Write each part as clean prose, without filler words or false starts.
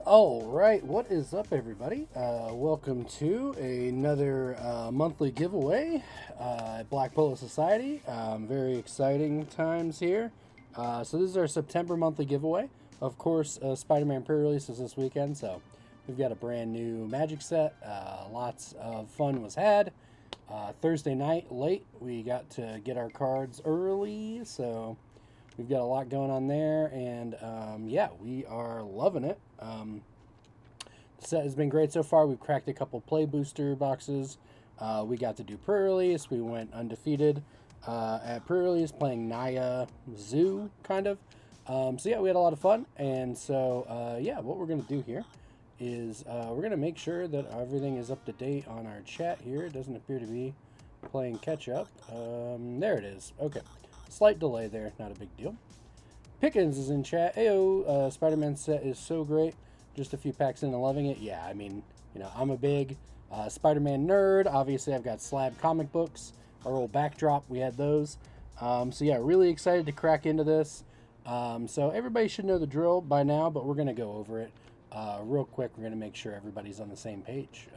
All right, what is up, everybody? Welcome to another monthly giveaway at BlackPoloSociety. Very exciting times here. So this is our September monthly giveaway. Of course, Spider-Man pre-release is this weekend, so we've got a brand new Magic set. Lots of fun was had. Thursday night, late, we got to get our cards early, so we've got a lot going on there, and yeah, we are loving it. The set has been great so far. We've cracked a couple play booster boxes. We got to do pre-release. We went undefeated at pre-release playing Naya Zoo, kind of. So yeah, we had a lot of fun. And so yeah, what we're going to do here is we're going to make sure that everything is up to date on our chat here. It doesn't appear to be playing catch-up. There it is. Okay. Slight delay there. Not a big deal. Pickens is in chat. Ayo, Spider-Man set is so great. Just a few packs in and loving it. Yeah, I mean, you know, I'm a big Spider-Man nerd. Obviously, I've got Slab comic books. Our old backdrop, we had those. So yeah, really excited to crack into this. So everybody should know the drill by now, but we're going to go over it real quick. We're going to make sure everybody's on the same page.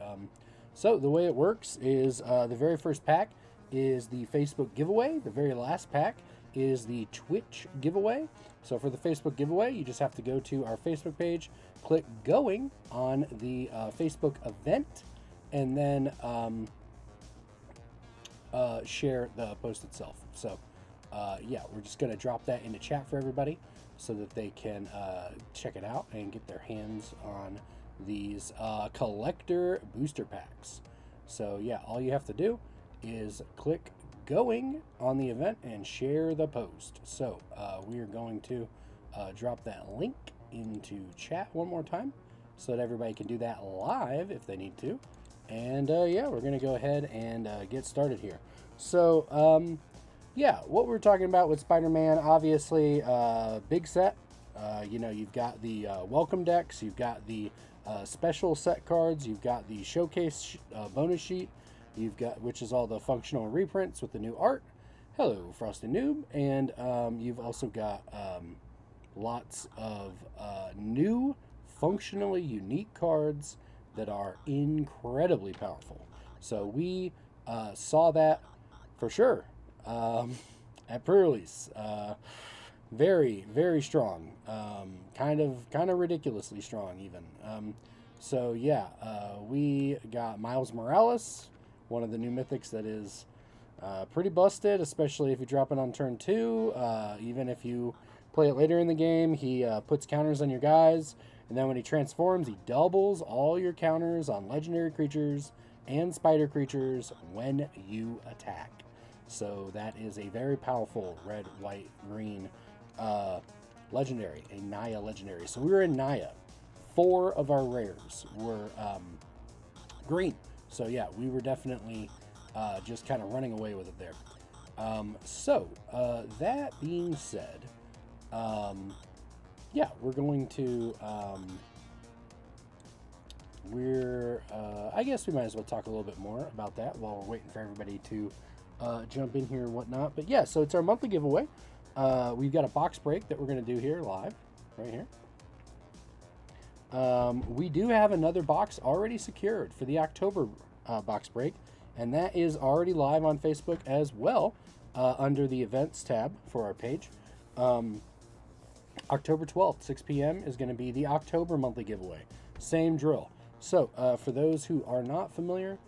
So the way it works is the very first pack is the Facebook giveaway. The very last pack is the Twitch giveaway. So for the Facebook giveaway, you just have to go to our Facebook page, click going on the Facebook event, and then share the post itself. So yeah, we're just going to drop that into chat for everybody so that they can check it out and get their hands on these collector booster packs. So yeah, all you have to do is click going on the event and share the post. So we are going to drop that link into chat one more time so that everybody can do that live if they need to. And yeah, we're going to go ahead and get started here. So yeah, what we're talking about with Spider-Man, obviously big set. You know, you've got the welcome decks, you've got the special set cards, you've got the showcase bonus sheet, you've got, which is all the functional reprints with the new art. Hello, Frosty Noob. And you've also got lots of new functionally unique cards that are incredibly powerful. So we saw that for sure at pre-release. Very, very strong. Kind of ridiculously strong even. So yeah, we got Miles Morales, one of the new mythics that is pretty busted, especially if you drop it on turn 2. Even if you play it later in the game, he puts counters on your guys, and then when he transforms, he doubles all your counters on legendary creatures and spider creatures when you attack. So that is a very powerful red, white, green legendary, a Naya legendary. So we were in Naya. 4 of our rares were green. So yeah, we were definitely just kind of running away with it there. So that being said, yeah, we're going to, I guess we might as well talk a little bit more about that while we're waiting for everybody to jump in here and whatnot. But yeah, so it's our monthly giveaway. We've got a box break that we're going to do here live, right here. We do have another box already secured for the October box break, and that is already live on Facebook as well under the events tab for our page. October 12th, 6 p.m. is going to be the October monthly giveaway. Same drill. So for those who are not familiar,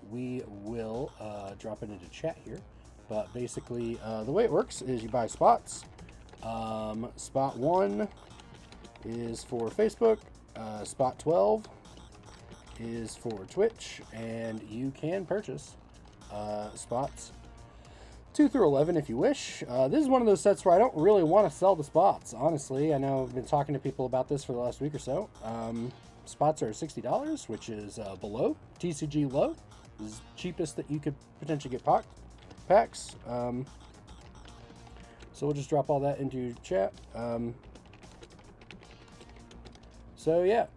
we will drop it into chat here. But basically, the way it works is you buy spots. Spot 1 is for Facebook. Spot 12 is for Twitch. And you can purchase spots 2 through 11 if you wish. This is one of those sets where I don't really want to sell the spots, honestly. I know I've been talking to people about this for the last week or so. Spots are $60, which is below TCG low. This is cheapest that you could potentially get packs. So we'll just drop all that into chat. So yeah,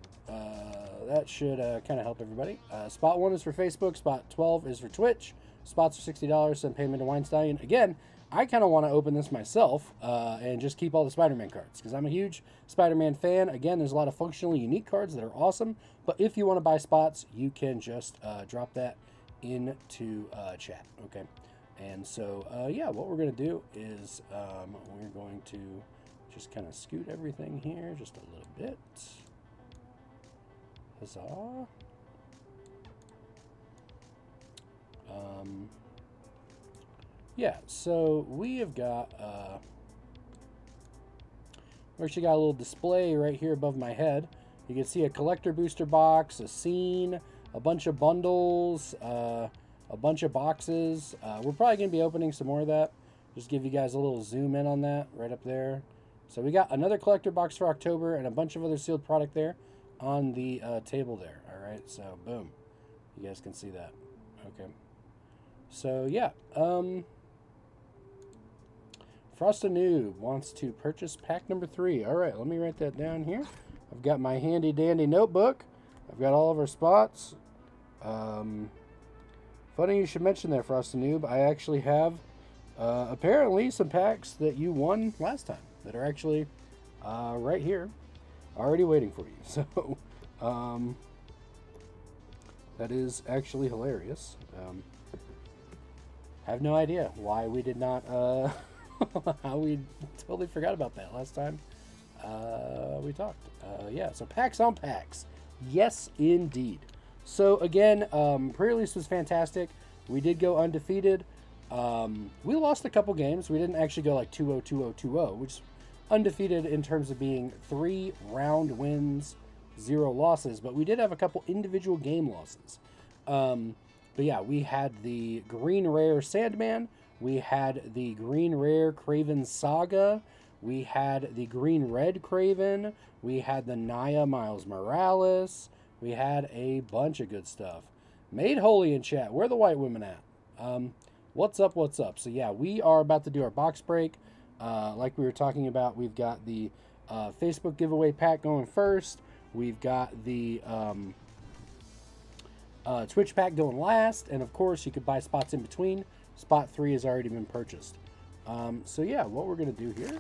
that should kind of help everybody. Spot 1 is for Facebook. Spot 12 is for Twitch. Spots are $60. Send payment to Weinstein. Again, I kind of want to open this myself and just keep all the Spider-Man cards because I'm a huge Spider-Man fan. Again, there's a lot of functionally unique cards that are awesome, but if you want to buy spots, you can just drop that into chat, okay? And so, yeah, what we're going to do is we're going to just kind of scoot everything here just a little bit. Huzzah. Yeah, so we have got, we actually got a little display right here above my head. You can see a collector booster box, a scene, a bunch of bundles, a bunch of boxes. We're probably going to be opening some more of that. Just give you guys a little zoom in on that right up there. So we got another collector box for October and a bunch of other sealed product there on the table there. All right, so boom. You guys can see that. Okay. So, yeah. Frost Noob wants to purchase pack number 3. All right, let me write that down here. I've got my handy dandy notebook. I've got all of our spots. Funny you should mention that, Frost Noob. I actually have apparently some packs that you won last time that are actually right here, already waiting for you. So that is actually hilarious. I have no idea why we did not, how we totally forgot about that last time we talked. Yeah, so packs on packs. Yes, indeed. So again, pre-release was fantastic. We did go undefeated. We lost a couple games. We didn't actually go like 2-0, 2-0, 2-0, which is undefeated in terms of being 3 round wins, 0 losses. But we did have a couple individual game losses. But yeah, we had the Green Rare Sandman. We had the Green Rare Kraven Saga. We had the Green Red Kraven. We had the Naya Miles Morales. We had a bunch of good stuff. Made Holy in chat. Where are the white women at? What's up, what's up? So yeah, we are about to do our box break. Like we were talking about, we've got the Facebook giveaway pack going first. We've got the Twitch pack going last. And of course, you could buy spots in between. Spot 3 has already been purchased. So yeah, what we're going to do here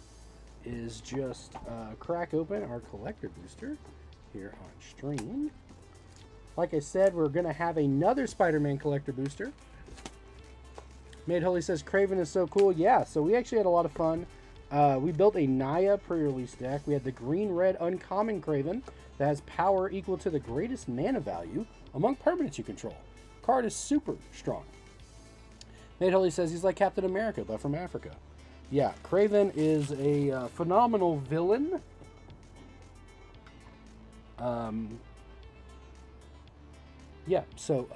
is just crack open our collector booster here on stream. Like I said, we're going to have another Spider-Man collector booster. Made Holy says, Kraven is so cool. Yeah, so we actually had a lot of fun. We built a Naya pre-release deck. We had the green-red uncommon Kraven that has power equal to the greatest mana value among permanents you control. Card is super strong. Made Holy says he's like Captain America, but from Africa. Yeah, Kraven is a phenomenal villain. Yeah, so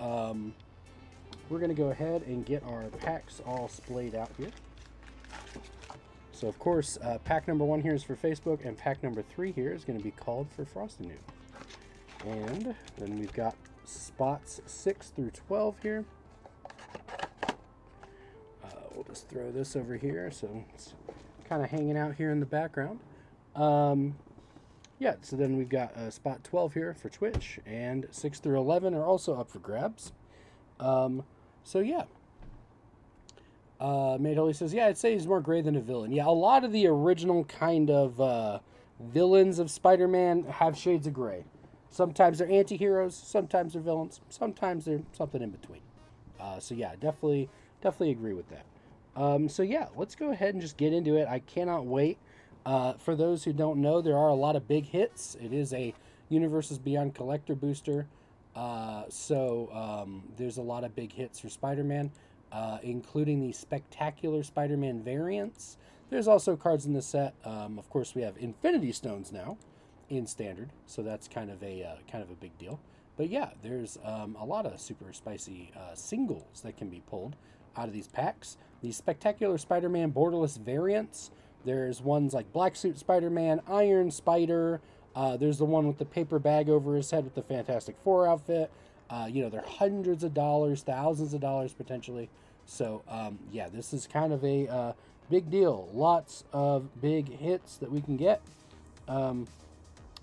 we're going to go ahead and get our packs all splayed out here. So, of course, pack number 1 here is for Facebook, and pack number 3 here is going to be called for Frost Noob. And then we've got spots 6 through 12 here. We'll just throw this over here, so it's kind of hanging out here in the background. Yeah, so then we've got spot 12 here for Twitch, and 6 through 11 are also up for grabs. So yeah. Made Holy says, yeah, I'd say he's more gray than a villain. Yeah, a lot of the original kind of villains of Spider-Man have shades of gray. Sometimes they're anti-heroes, sometimes they're villains, sometimes they're something in between. So yeah, definitely agree with that. So yeah, let's go ahead and just get into it. I cannot wait. For those who don't know, there are a lot of big hits. It is a Universes Beyond collector booster. So there's a lot of big hits for Spider-Man, including the spectacular Spider-Man variants. There's also cards in the set. Of course, we have Infinity Stones now in Standard, so that's kind of a big deal. But yeah, there's a lot of super spicy singles that can be pulled out of these packs. These spectacular Spider-Man borderless variants. There's ones like Black Suit Spider-Man, Iron Spider. There's the one with the paper bag over his head with the Fantastic Four outfit. You know, they're hundreds of dollars, thousands of dollars potentially. So, yeah, this is kind of a big deal. Lots of big hits that we can get.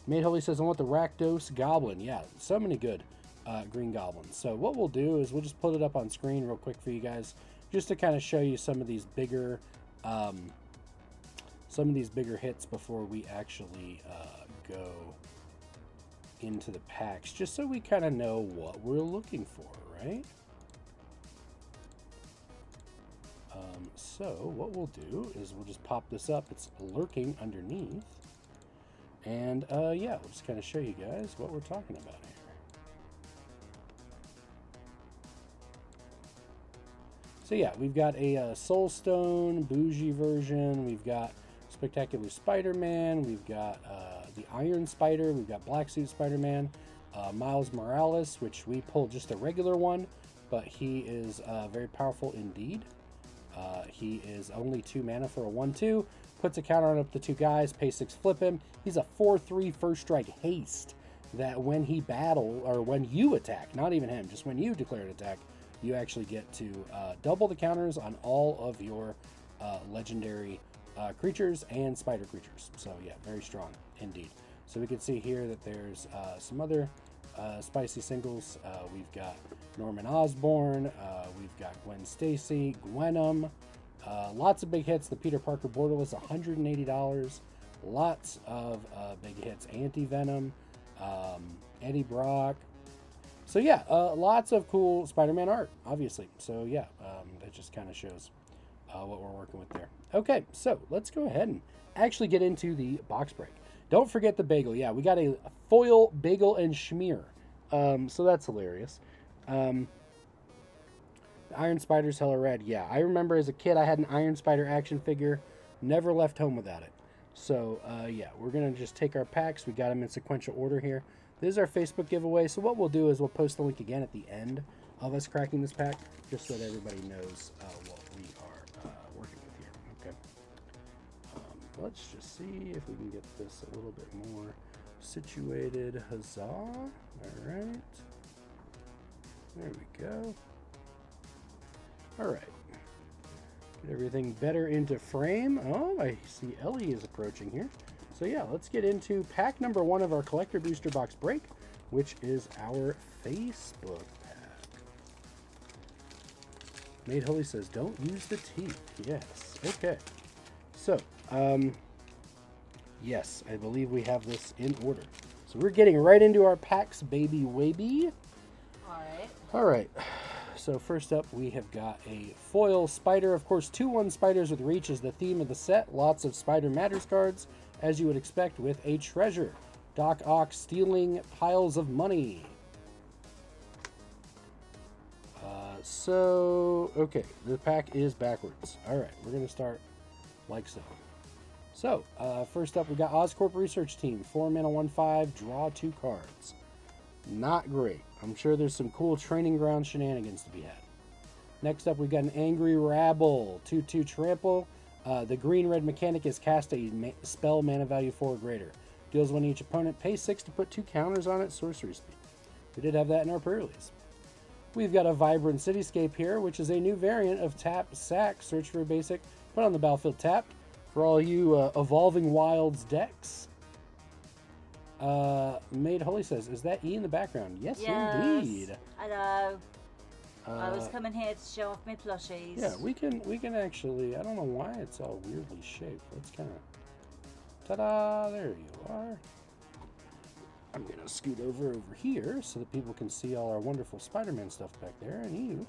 Made Holy says, I want the Rakdos Goblin. Yeah, so many good Green Goblins. So what we'll do is we'll just put it up on screen real quick for you guys, just to kind of show you some of these bigger some of these bigger hits before we actually go into the packs, just so we kind of know what we're looking for, right? So what we'll do is we'll just pop this up. It's lurking underneath. And yeah, we'll just kind of show you guys what we're talking about here. So yeah, we've got a Soulstone bougie version. We've got Spectacular Spider-Man. We've got the Iron Spider. We've got Black Suit Spider-Man. Miles Morales, which we pulled just a regular one, but he is very powerful indeed. He is only 2 mana for a 1/2. Puts a counter on up to 2 guys. Pay 6, flip him. He's a 4/3 first strike haste that when he battle, or when you attack, not even him, just when you declare an attack, you actually get to double the counters on all of your legendary creatures and spider creatures. So yeah, very strong indeed. So we can see here that there's some other spicy singles. We've got Norman Osborn. We've got Gwen Stacy, Gwenum. Lots of big hits. The Peter Parker Borderless, $180. Lots of big hits. Anti-Venom, Eddie Brock. So yeah, lots of cool Spider-Man art, obviously. So yeah, that just kind of shows what we're working with there. Okay, so let's go ahead and actually get into the box break. Don't forget the bagel. Yeah, we got a foil bagel and schmear. So that's hilarious. The Iron Spider's hella rad. Yeah, I remember as a kid I had an Iron Spider action figure. Never left home without it. So yeah, we're going to just take our packs. We got them in sequential order here. This is our Facebook giveaway. So what we'll do is we'll post the link again at the end of us cracking this pack, just so that everybody knows what we are working with here. Okay. Let's just see if we can get this a little bit more situated. Huzzah. All right. There we go. All right. Get everything better into frame. Oh, I see Ellie is approaching here. So yeah, let's get into pack number 1 of our collector booster box break, which is our Facebook pack. Made Holy says, don't use the teeth. Yes. Okay. So, yes, I believe we have this in order. So we're getting right into our packs, baby waby. All right. All right. So first up, we have got a foil spider. Of course, 2/1 spiders with reach is the theme of the set. Lots of Spider Matters cards, as you would expect with a treasure. Doc Ock stealing piles of money. Okay, the pack is backwards. All right, we're going to start like so. So, first up, we got Oscorp Research Team. 4 mana, 1/5, draw 2 cards. Not great. I'm sure there's some cool training ground shenanigans to be had. Next up, we've got an Angry Rabble. 2/2 trample. The green-red mechanic is cast a spell mana value 4 or greater. Deals 1 to each opponent. Pay 6 to put 2 counters on it. Sorcery speed. We did have that in our pre-release. We've got a Vibrant Cityscape here, which is a new variant of Tap Sack. Search for a basic. Put on the battlefield tapped. For all you Evolving Wilds decks. Made Holy says, is that E in the background? Yes, indeed. I know. I was coming here to show off my plushies. Yeah, we can actually, I don't know why it's all weirdly shaped. Let's kind of, ta-da, there you are. I'm going to scoot over here so that people can see all our wonderful Spider-Man stuff back there, and you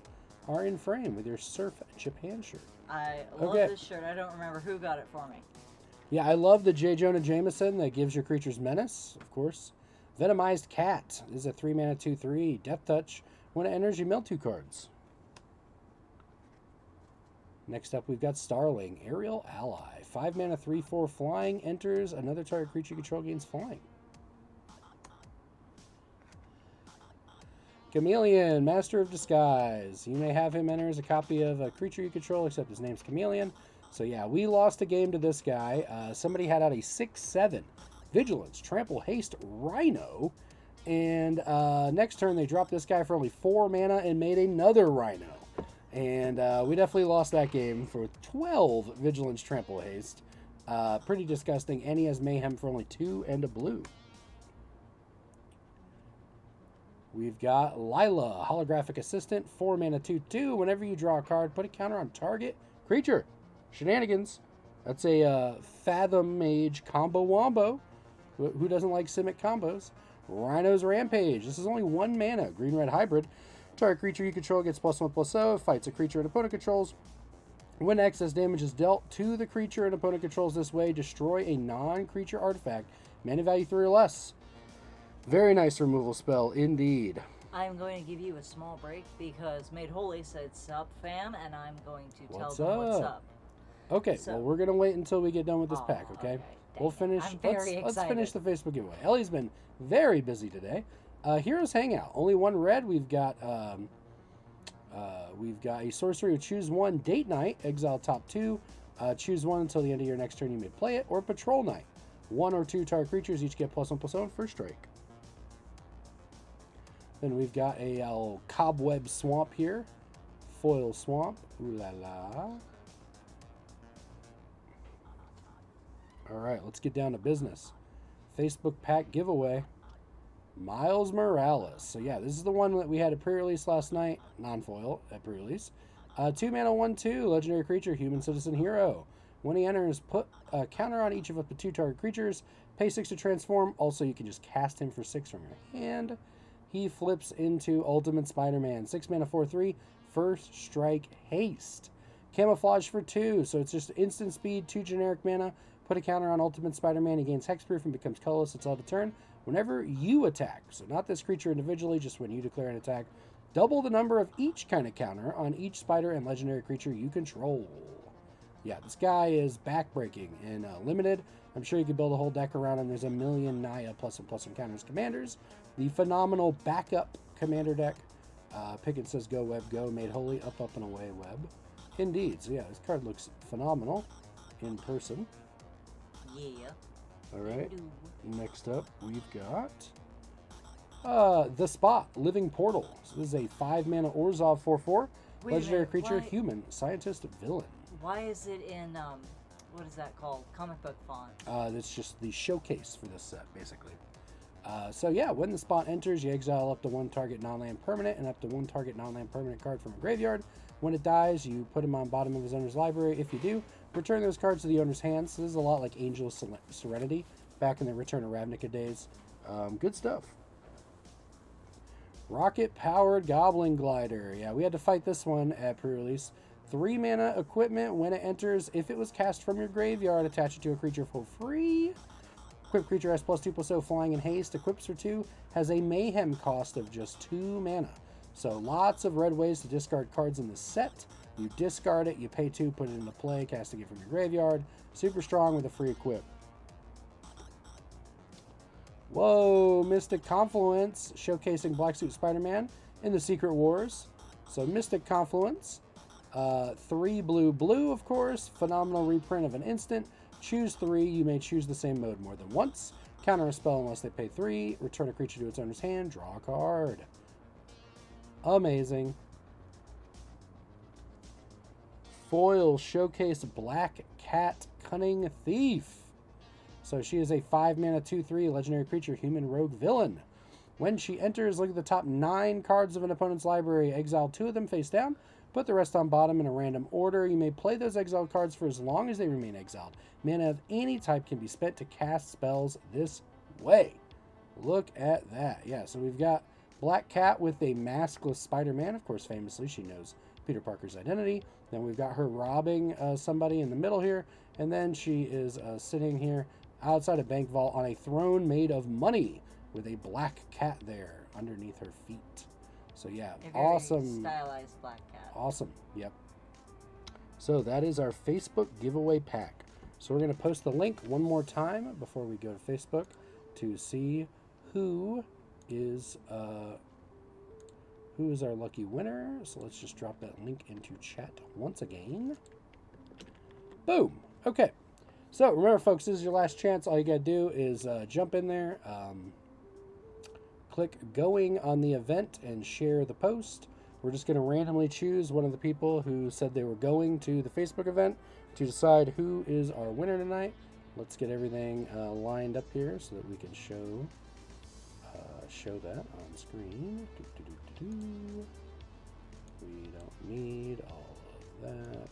are in frame with your Surf Japan shirt. I love this shirt. I don't remember who got it for me. Yeah, I love the J. Jonah Jameson that gives your creatures menace, of course. Venomized Cat is a 3 mana 2/3. Death Touch. When it enters, you mill 2 cards. Next up, we've got Starling, Aerial Ally. 5 mana 3/4 flying. Enters, another target creature you control gains flying. Chameleon, Master of Disguise. You may have him enter as a copy of a creature you control, except his name's Chameleon. So yeah, we lost a game to this guy. Somebody had out a 6/7 Vigilance, Trample, Haste, Rhino. And next turn, they dropped this guy for only 4 mana and made another Rhino. And we definitely lost that game for 12 Vigilance, Trample, Haste. Pretty disgusting. And he has Mayhem for only 2 and a blue. We've got Lila, Holographic Assistant, 4 mana 2/2. Whenever you draw a card, put a counter on target creature. Shenanigans. That's a Fathom Mage combo wombo. Who doesn't like Simic combos? Rhino's Rampage. This is only 1 mana. Green-red hybrid. Target creature you control gets +1/+0. Fights a creature an opponent controls. When excess damage is dealt to the creature an opponent controls this way, destroy a non-creature artifact. Mana value 3 or less. Very nice removal spell indeed. I'm going to give you a small break because Made Holy said sub fan, and I'm going to tell What's them what's up. Okay, So- well, we're going to wait until we get done with this pack, okay? Okay. We'll Dang it. finish. I'm very Let's excited. finish the Facebook giveaway. Ellie's been very busy today. Heroes Hangout. Only 1 red. We've got a sorcery. Choose 1 date night. Exile top 2. Choose 1 until the end of your next turn. You may play it. Or patrol night. 1 or 2 target creatures each get +1/+1 first strike. Then we've got a cobweb swamp here. Foil swamp. Ooh la la. All right, let's get down to business. Facebook pack giveaway. Miles Morales. So yeah, this is the one that we had at pre-release last night. Non-foil at pre-release. 2 mana, 1/2. Legendary creature, human citizen hero. When he enters, put a counter on each of up to 2 target creatures. Pay 6 to transform. Also, you can just cast him for 6 from your hand. He flips into Ultimate Spider-Man. 6 mana, 4/3. First strike haste. Camouflage for 2. So it's just instant speed, 2 generic mana. Put a counter on Ultimate Spider-Man. He gains hexproof and becomes colorless until the turn. Whenever you attack, so not this creature individually, just when you declare an attack, double the number of each kind of counter on each spider and legendary creature you control. Yeah, this guy is backbreaking in Limited. I'm sure you could build a whole deck around him. There's a million Naya +1/+1 counters commanders. The phenomenal backup commander deck. Pickett says go web, go. Made Holy, up, and away web. Indeed. So yeah, this card looks phenomenal in person. Yeah. All right. Do. Next up, we've got The Spot, Living Portal. So this is a 5 mana Orzhov 4/4. Wait a Legendary minute, creature, why- human, scientist, villain. Why is it in what is that called? Comic book font. That's just the showcase for this set, basically. So yeah, when The Spot enters, you exile up to 1 target non-land permanent and up to 1 target non-land permanent card from a graveyard. When it dies, you put him on bottom of his owner's library. If you do, return those cards to the owner's hands. So this is a lot like Angel of Serenity back in the Return of Ravnica days. Good stuff. Rocket-powered Goblin Glider. Yeah, we had to fight this one at pre-release. 3 mana equipment. When it enters, if it was cast from your graveyard, attach it to a creature for free. Equipped creature has +2/+0 flying and haste. Equips for 2. Has a mayhem cost of just 2 mana. So lots of red ways to discard cards in this set. You discard it, you pay 2, put it into play, casting it from your graveyard. Super strong with a free equip. Whoa, Mystic Confluence, showcasing Black Suit Spider-Man in the Secret Wars. So Mystic Confluence, 3 blue, of course. Phenomenal reprint of an instant. Choose 3. You may choose the same mode more than once. Counter a spell unless they pay 3. Return a creature to its owner's hand. Draw a card. Amazing. Foil showcase Black Cat Cunning Thief. So she is a 5 mana 2/3 legendary creature, human rogue villain. When she enters, look at the top 9 cards of an opponent's library. Exile 2 of them face down. Put the rest on bottom in a random order. You may play those exiled cards for as long as they remain exiled. Mana of any type can be spent to cast spells this way. Look at that. Yeah, so we've got Black Cat with a maskless Spider-Man. Of course, famously, she knows Peter Parker's identity. Then we've got her robbing somebody in the middle here. And then she is sitting here outside a bank vault on a throne made of money with a black cat there underneath her feet. So yeah, A very awesome. stylized black cat. Awesome. Yep. So that is our Facebook giveaway pack. So we're going to post the link one more time before we go to Facebook to see who is our lucky winner. So let's just drop that link into chat once again. Boom. Okay. So remember, folks, this is your last chance. All you got to do is jump in there, click going on the event, and share the post. We're just going to randomly choose one of the people who said they were going to the Facebook event to decide who is our winner tonight. Let's get everything lined up here so that we can show that on screen. We don't need all of that.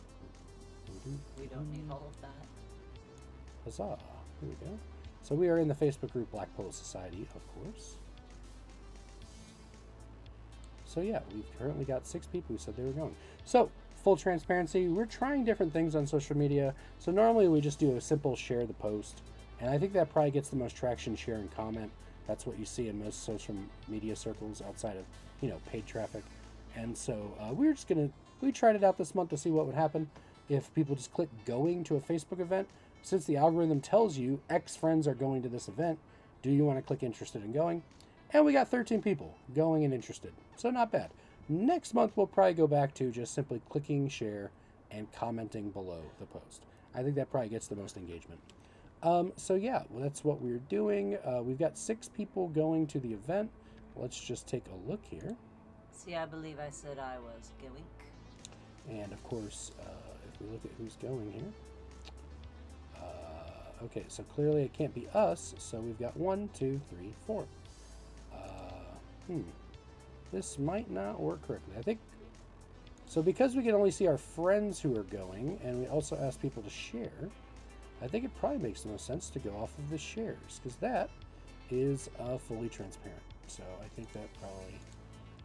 We don't need all of that. Huzzah. Here we go. So we are in the Facebook group BlackPoloSociety, of course. So yeah, we've currently got 6 people who said they were going. So, full transparency, we're trying different things on social media. So normally we just do a simple share the post. And I think that probably gets the most traction, share and comment. That's what you see in most social media circles outside of, paid traffic. And so we tried it out this month to see what would happen if people just click going to a Facebook event. Since the algorithm tells you X friends are going to this event, do you want to click interested in going? And we got 13 people going and interested. So not bad. Next month, we'll probably go back to just simply clicking share and commenting below the post. I think that probably gets the most engagement. So yeah, well, that's what we're doing. We've got 6 people going to the event. Let's just take a look here. See, I believe I said I was going. And of course, if we look at who's going here. Okay, so clearly it can't be us. So we've got 1, 2, 3, 4. This might not work correctly. I think so because we can only see our friends who are going, and we also ask people to share. I think it probably makes the most sense to go off of the shares because that is fully transparent. So I think that probably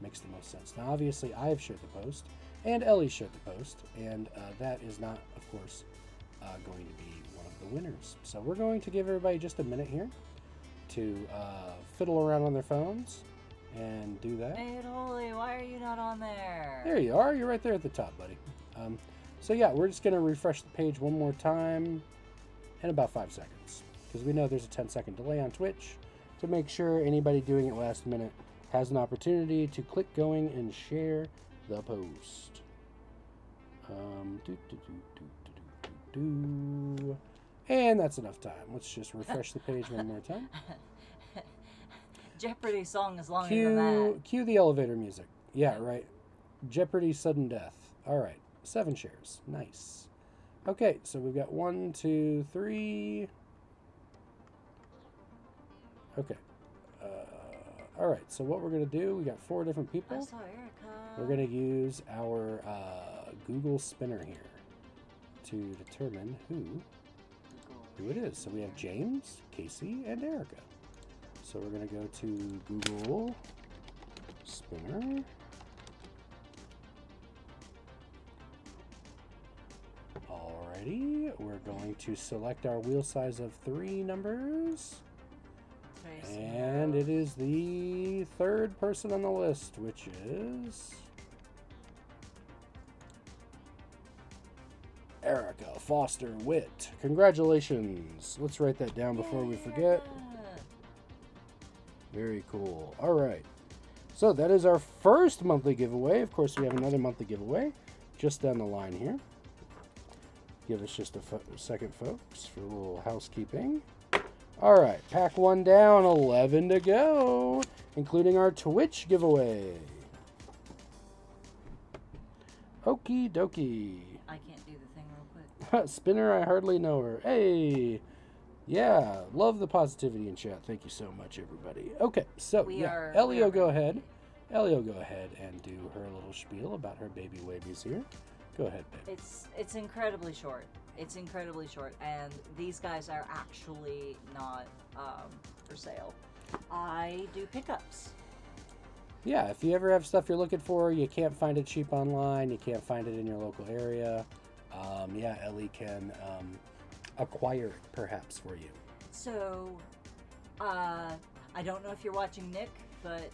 makes the most sense. Now, obviously, I've shared the post, and Ellie shared the post, and that is not, of course, going to be one of the winners. So we're going to give everybody just a minute here to fiddle around on their phones and do that. Hey, Holy, why are you not on there? There you are. You're right there at the top, buddy. So yeah, we're just going to refresh the page one more time in about 5 seconds because we know there's a 10-second delay on Twitch to make sure anybody doing it last minute has an opportunity to click going and share the post. And that's enough time. Let's just refresh the page one more time. Jeopardy song is longer than that. Cue the elevator music. Yeah, right. Jeopardy sudden death. All right. 7 shares. Nice. Okay, so we've got 1, 2, 3. Okay. All right, so what we're going to do, we got 4 different people. I saw Erica. We're going to use our Google spinner here to determine who it is. So we have James, Casey, and Erica. So we're going to go to Google spinner. Alrighty, we're going to select our wheel size of 3 numbers. And it is the 3rd person on the list, which is Erica Foster Witt. Congratulations. Let's write that down before we forget. Very cool. All right. So that is our first monthly giveaway. Of course, we have another monthly giveaway just down the line here. Give us just a second, folks, for a little housekeeping. All right, pack 1 down, 11 to go, including our Twitch giveaway. Okie dokie. I can't do the thing real quick. Spinner, I hardly know her. Hey, yeah, love the positivity in chat. Thank you so much, everybody. Okay, so Ellie will go ahead. Ellie will go ahead and do her little spiel about her baby wabies here. Go ahead, babe. It's incredibly short. It's incredibly short, and these guys are actually not for sale. I do pickups. Yeah, if you ever have stuff you're looking for, you can't find it cheap online, you can't find it in your local area, yeah, Ellie can acquire it perhaps for you. So, I don't know if you're watching Nick, but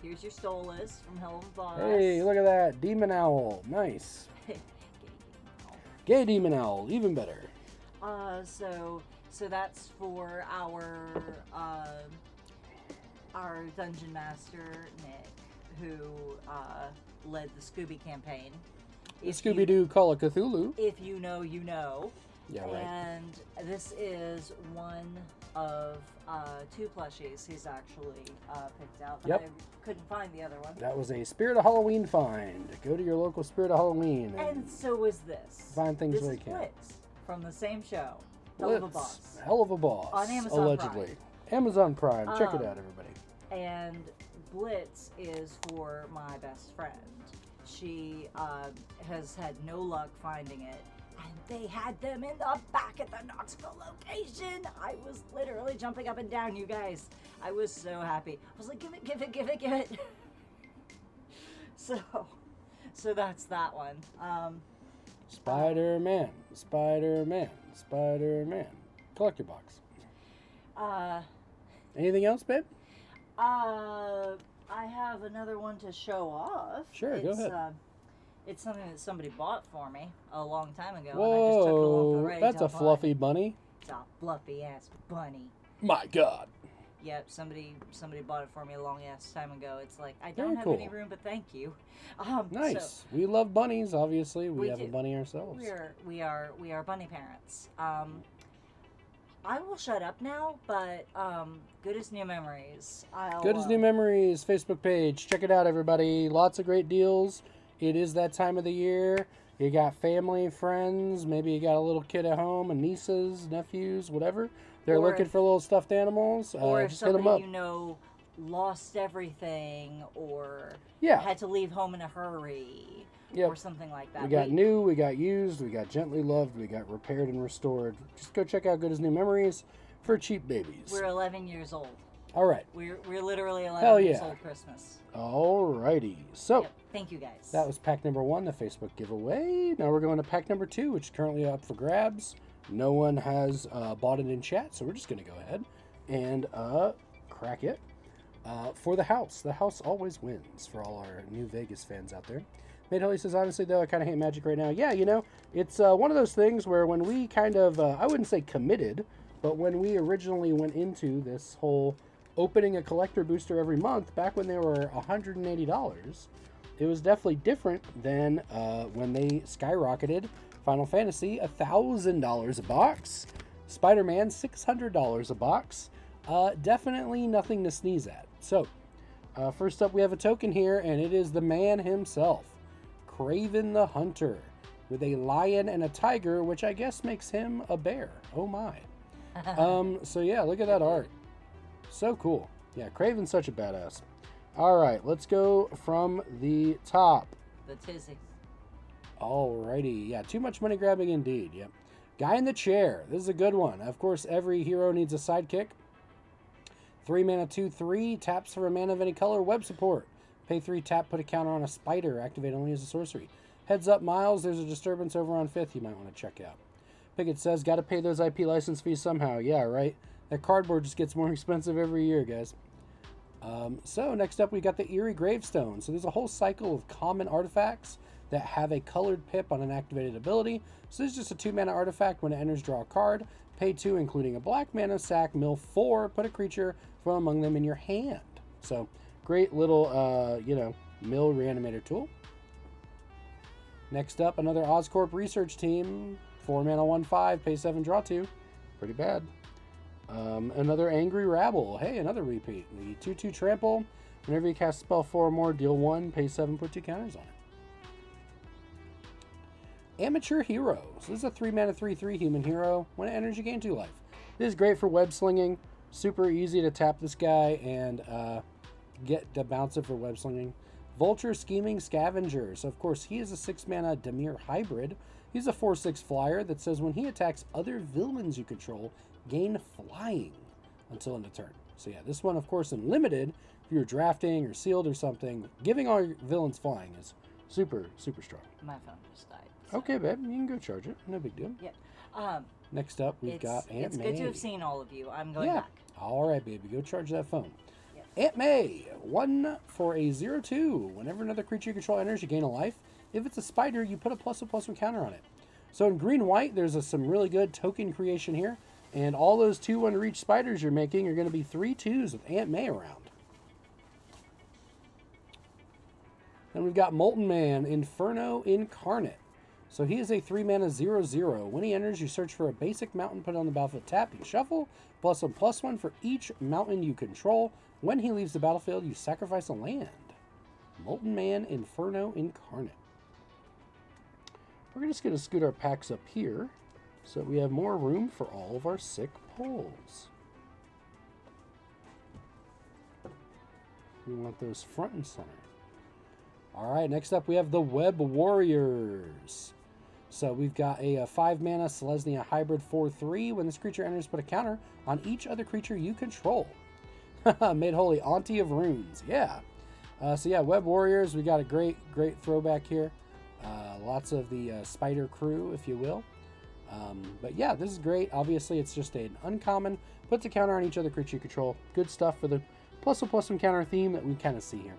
here's your stole list from Hell of a Boss. Hey, look at that. Demon Owl. Nice. Gay Demon Owl. Even better. So that's for our Dungeon Master, Nick, who led the Scooby campaign. The Scooby-Doo Call of Cthulhu. If you know, you know. Yeah, right. And this is one of 2 plushies he's actually picked out. But I couldn't find the other one. That was a Spirit of Halloween find. Go to your local Spirit of Halloween. And so is this. Find things this they is can. Blitz from the same show. Blitz, Hell of a Boss. Hell of a Boss. On Amazon allegedly. Prime. Amazon Prime. Check it out, everybody. And Blitz is for my best friend. She has had no luck finding it. And They had them in the back at the Knoxville location. I was literally jumping up and down, you guys. I was so happy. I was like, give it. So that's that one. Spider-Man. Collector box. Anything else, babe? I have another one to show off. Sure, go ahead. It's something that somebody bought for me a long time ago. And I just took it along for the Whoa, ride. that's a fluffy bunny. It's a fluffy ass bunny. My God. Yep, somebody bought it for me a long ass time ago. It's like, I Very don't have cool. any room, but thank you. Nice. So We love bunnies, obviously. We have do. a bunny ourselves. we are bunny parents. I will shut up now, but good as new memories. Good as New Memories Facebook page. Check it out, everybody. Lots of great deals. It is that time of the year. You got family, friends. Maybe you got a little kid at home, and nieces, nephews, whatever. They're looking for little stuffed animals. Or if just hit them up. somebody lost everything, or Yeah. had to leave home in a hurry, Yep. or something like that. We got new, we got used, we got gently loved, we got repaired and restored. Just go check out Good as New Memories for cheap babies. We're 11 years old. All right. We're literally 11 Hell years yeah. old Christmas. Alrighty. So Yep. Thank you guys. that was pack number 1, the Facebook giveaway. Now we're going to pack number 2, which is currently up for grabs. No one has bought it in chat, so we're just going to go ahead and crack it. For the house. The house always wins for all our New Vegas fans out there. Made Holy says, honestly, though, I kind of hate Magic right now. Yeah, you know, it's one of those things where when we kind of, I wouldn't say committed, but when we originally went into this whole opening a collector booster every month, back when they were $180, it was definitely different than when they skyrocketed. Final Fantasy, $1,000 a box. Spider-Man, $600 a box. Definitely nothing to sneeze at. So, first up, we have a token here, and it is the man himself, Kraven the Hunter, with a lion and a tiger, which I guess makes him a bear. Oh my. So yeah, look at that art. So cool. Yeah, Kraven's such a badass. All right, let's go from the top. The tizzy. Alrighty, yeah, too much money grabbing indeed. Yep. Guy in the chair. This is a good one. Of course, every hero needs a sidekick. 3 mana, 2/3, taps for a mana of any color, web support. Pay 3, tap, put a counter on a spider, activate only as a sorcery. Heads up, Miles, there's a disturbance over on 5th you might want to check out. Pickett says, gotta pay those IP license fees somehow. Yeah, right? That cardboard just gets more expensive every year, guys. So next up, we got the Eerie Gravestone. So there's a whole cycle of common artifacts that have a colored pip on an activated ability. So this is just a 2 mana artifact. When it enters, draw a card. Pay 2, including a black mana, sack, mill 4, put a creature from among them in your hand. So great little, mill reanimator tool. Next up, another Oscorp research team. 4 mana, 1/5, pay 7, draw 2. Pretty bad. Another Angry Rabble. Hey, another repeat. The 2/2 trample. Whenever you cast a spell 4 or more, deal 1, pay 7, put 2 counters on it. Amateur Hero. So this is a 3 mana, 3/3 human hero. When it enters, you gain 2 life. This is great for web slinging. Super easy to tap this guy and get to bounce it for web slinging. Vulture Scheming Scavenger. So of course he is a 6 mana Dimir hybrid. He's a 4/6 flyer that says when he attacks other villains you control, gain flying until end of turn. So yeah, this one of course in limited, if you're drafting or sealed or something, giving all your villains flying is super, super strong. My phone just died. So. Okay, babe, you can go charge it. No big deal. Yeah. Next up, we've got Aunt May. It's good to have seen all of you. I'm going Yeah. back. All right, baby, go charge that phone. Yep. Aunt May, 1 for a 0/2. Whenever another creature you control enters, you gain a life. If it's a spider, you put a +1/+1 counter on it. So in green-white, there's some really good token creation here. And all those 2/1 reach spiders you're making are going to be 3/2s with Aunt May around. Then we've got Molten Man, Inferno Incarnate. So he is a 3 mana 0/0. When he enters, you search for a basic mountain, put it on the battlefield, tap, you shuffle, +1/+1 for each mountain you control. When he leaves the battlefield, you sacrifice a land. Molten Man, Inferno Incarnate. We're just going to scoot our packs up here so we have more room for all of our sick pulls. We want those front and center. All right, next up we have the Web Warriors. So we've got a 5 mana Selesnya hybrid 4/3. When this creature enters, put a counter on each other creature you control. Made holy Auntie of Runes. Yeah. So yeah, Web Warriors. We got a great throwback here. Lots of the Spider crew, if you will. But yeah, this is great. Obviously, it's just an uncommon. Puts a counter on each other creature you control. Good stuff for the +1/+1 counter theme that we kind of see here.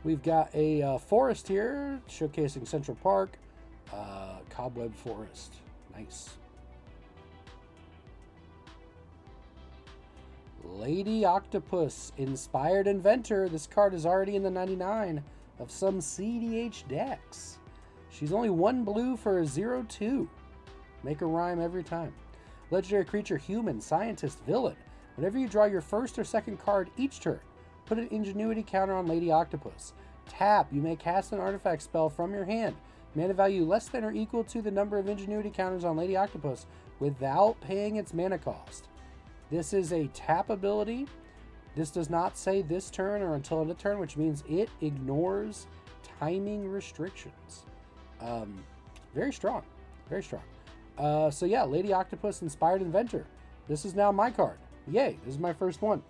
We've got a forest here, showcasing Central Park. Cobweb Forest. Nice. Lady Octopus, Inspired Inventor. This card is already in the 99 of some CDH decks. She's only 1 blue for a 0/2. Make a rhyme every time. Legendary creature, human, scientist, villain. Whenever you draw your first or second card each turn, put an Ingenuity counter on Lady Octopus. Tap, you may cast an artifact spell from your hand. Mana value less than or equal to the number of Ingenuity counters on Lady Octopus without paying its mana cost. This is a tap ability. This does not say this turn or until end of turn, which means it ignores timing restrictions. Very strong. Very strong. So yeah, Lady Octopus, Inspired Inventor. This is now my card. Yay, this is my first one.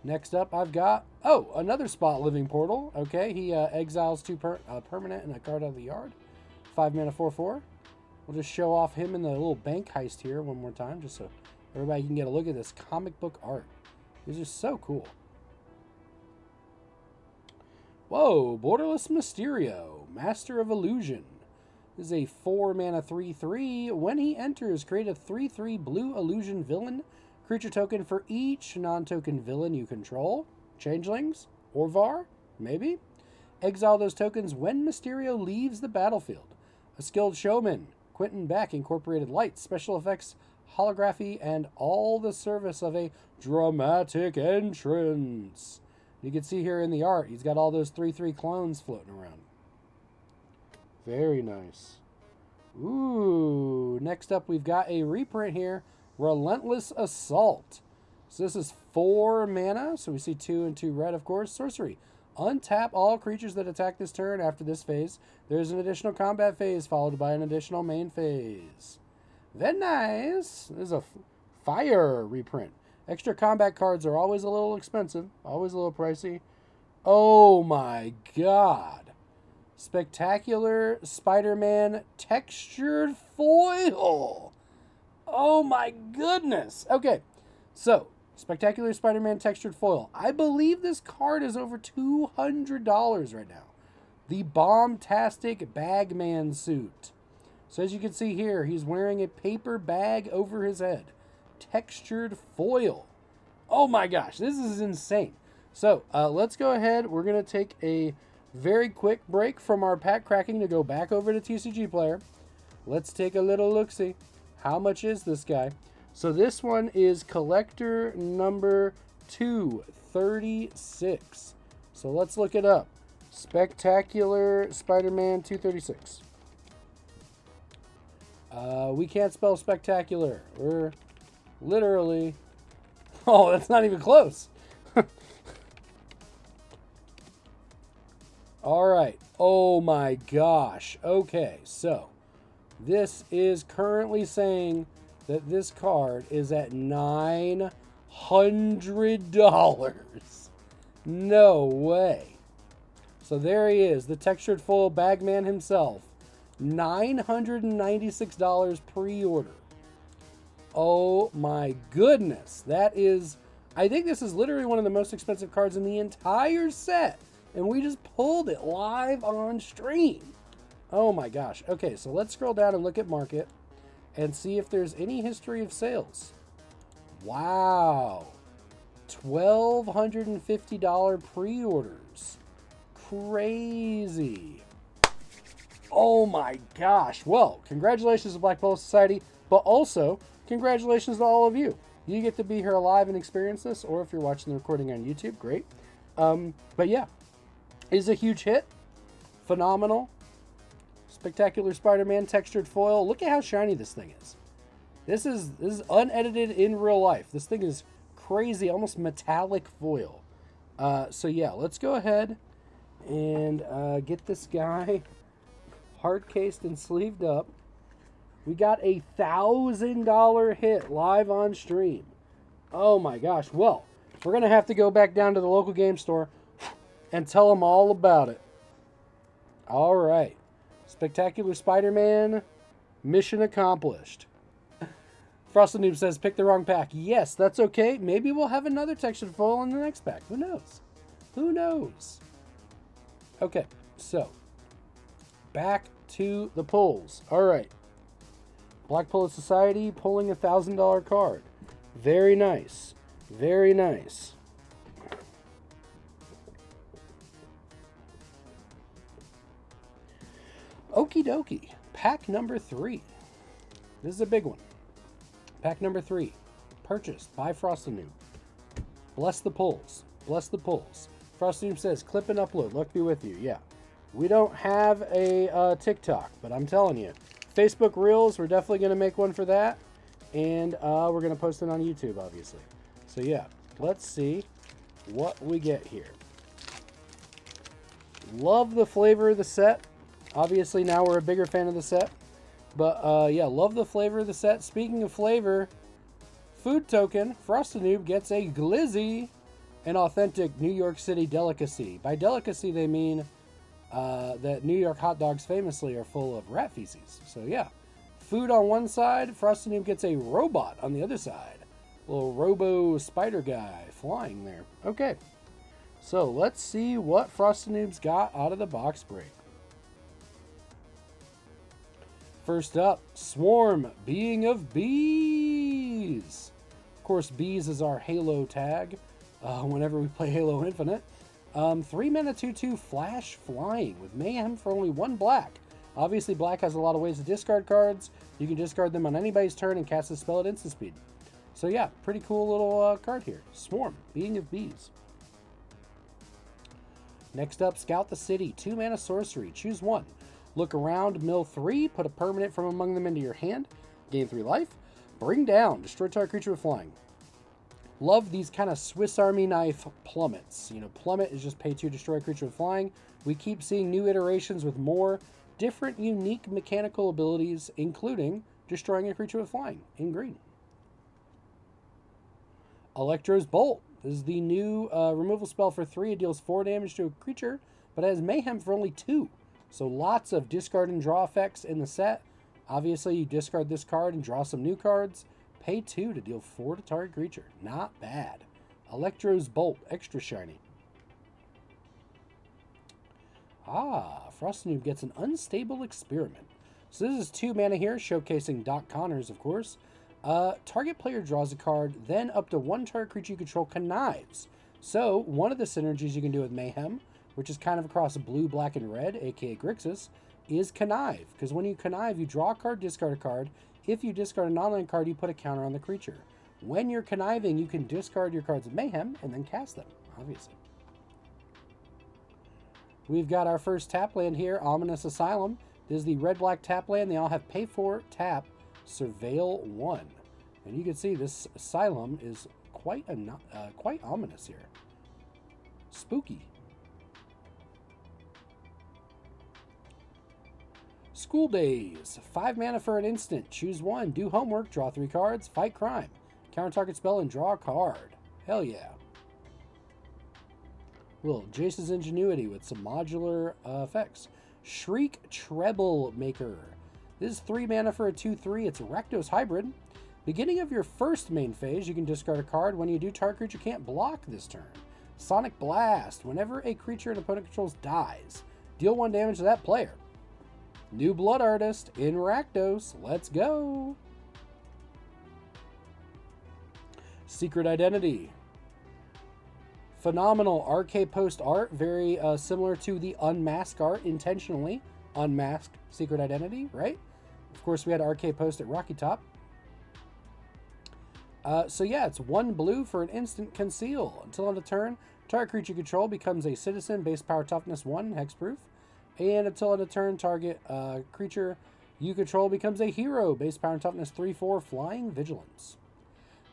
Next up, I've got, another Spot Living Portal. Okay, he exiles 2 permanent and a card out of the yard. 5 mana 4/4. We'll just show off him in the little bank heist here one more time, just so everybody can get a look at this comic book art. These are so cool. Whoa, Borderless Mysterio, Master of Illusion. This is a 4 mana 3/3. When he enters, create a 3/3 blue illusion villain creature token for each non-token villain you control. Changelings? Orvar? Maybe? Exile those tokens when Mysterio leaves the battlefield. A skilled showman. Quentin Beck incorporated lights, special effects, holography, and all the service of a dramatic entrance. You can see here in the art, he's got all those 3/3 clones floating around. Very nice. Ooh, next up we've got a reprint here, Relentless Assault. So this is 4 mana, so we see 2 and 2 red, of course. Sorcery. Untap all creatures that attack this turn. After this phase, there's an additional combat phase followed by an additional main phase. Very nice. This is a fire reprint. Extra combat cards are always a little expensive, always a little pricey. Oh my god. Spectacular Spider-Man textured foil. Oh my goodness. Okay, so Spectacular Spider-Man textured foil. I believe this card is over $200 right now. The Bombtastic Bagman suit. So as you can see here, he's wearing a paper bag over his head. Textured foil. Oh my gosh, this is insane. So let's go ahead. We're going to take a very quick break from our pack cracking to go back over to TCG Player. Let's take a little look-see. How much is this guy? So this one is collector number 236. So let's look it up. Spectacular Spider-Man 236. We can't spell spectacular. We're literally... Oh, that's not even close. All right. Oh my gosh. Okay, so this is currently saying that this card is at $900. No way. So there he is, the textured foil Bagman himself. $996 pre-order. Oh my goodness. That is, I think this is literally one of the most expensive cards in the entire set. And we just pulled it live on stream. Oh my gosh. Okay, so let's scroll down and look at market and see if there's any history of sales. Wow. $1,250 pre-orders. Crazy. Oh my gosh. Well, congratulations to BlackPoloSociety, but also congratulations to all of you. You get to be here alive and experience this, or if you're watching the recording on YouTube, great. But yeah, is a huge hit. Phenomenal. Spectacular Spider-Man textured foil. Look at how shiny this thing is. This is unedited in real life. This thing is crazy, almost metallic foil. So yeah, let's go ahead and get this guy hard cased and sleeved up. We got a $1,000 hit live on stream. Oh my gosh. Well, we're going to have to go back down to the local game store and tell them all about it. All right. Spectacular Spider-Man. Mission accomplished. Frosted Noob says, pick the wrong pack. Yes, that's okay. Maybe we'll have another textured foil in the next pack. Who knows? Who knows? Okay, so back to the pulls. All right. BlackPoloSociety pulling a $1,000 card. Very nice. Very nice. Okie dokie. Pack number 3. This is a big one. Pack number 3. Purchased by Frosted Noob. Bless the pulls. Bless the pulls. Frosted Noob says, clip and upload. Luck be with you. Yeah. We don't have a TikTok, but I'm telling you. Facebook Reels, we're definitely going to make one for that. And we're going to post it on YouTube, obviously. So, yeah. Let's see what we get here. Love the flavor of the set. Obviously, now we're a bigger fan of the set. But, yeah, love the flavor of the set. Speaking of flavor, food token, Frosted Noob gets a glizzy, an authentic New York City delicacy. By delicacy, they mean that New York hot dogs famously are full of rat feces. So, yeah, food on one side, Frosted Noob gets a robot on the other side. Little robo spider guy flying there. Okay, so let's see what Frosted Noob's got out of the box break. First up, Swarm, Being of Bees. Of course, Bees is our Halo tag whenever we play Halo Infinite. 3 mana 2/2 Flash Flying with Mayhem for only 1 black. Obviously, black has a lot of ways to discard cards. You can discard them on anybody's turn and cast a spell at instant speed. So yeah, pretty cool little card here. Swarm, Being of Bees. Next up, Scout the City, 2 mana sorcery. Choose 1. Look around, mill 3, put a permanent from among them into your hand, gain 3 life, bring down, destroy target creature with flying. Love these kind of Swiss Army knife plummets. You know, plummet is just pay 2, destroy a creature with flying. We keep seeing new iterations with more different unique mechanical abilities, including destroying a creature with flying in green. Electro's Bolt. This is the new removal spell for 3. It deals 4 damage to a creature, but it has Mayhem for only 2. So lots of discard and draw effects in the set. Obviously, you discard this card and draw some new cards. Pay 2 to deal 4 to target creature. Not bad. Electro's Bolt, extra shiny. Frosted Noob gets an Unstable Experiment. So this is 2 mana here, showcasing Doc Connors, of course. Target player draws a card, then up to 1 target creature you control connives. So one of the synergies you can do with Mayhem, which is kind of across blue, black, and red, aka Grixis, is connive. Because when you connive, you draw a card, discard a card. If you discard a non-land card, you put a counter on the creature. When you're conniving, you can discard your cards with Mayhem and then cast them, obviously. We've got our first tap land here, Ominous Asylum. This is the red-black tap land. They all have pay 4, tap, surveil 1. And you can see this Asylum is quite ominous here. Spooky. School Days. 5 mana for an instant. Choose 1. Do homework. Draw 3 cards. Fight crime. Counter target spell and draw a card. Hell yeah. Little Jace's Ingenuity with some modular effects. Shriek Treble Maker. This is 3 mana for a 2/3. It's a Rakdos Hybrid. Beginning of your first main phase, you can discard a card. When you do, target creature can't block this turn. Sonic Blast. Whenever a creature an opponent controls dies, deal 1 damage to that player. New Blood Artist in Rakdos. Let's go. Secret Identity. Phenomenal RK Post art. Very similar to the Unmask art, intentionally. Unmasked Secret Identity, right? Of course, we had RK Post at Rocky Top. So yeah, it's 1 blue for an instant conceal. Until end of turn, target creature you control becomes a citizen, base power toughness 1, hexproof. And until end of turn, target creature you control becomes a hero, base power and toughness 3/4, flying vigilance.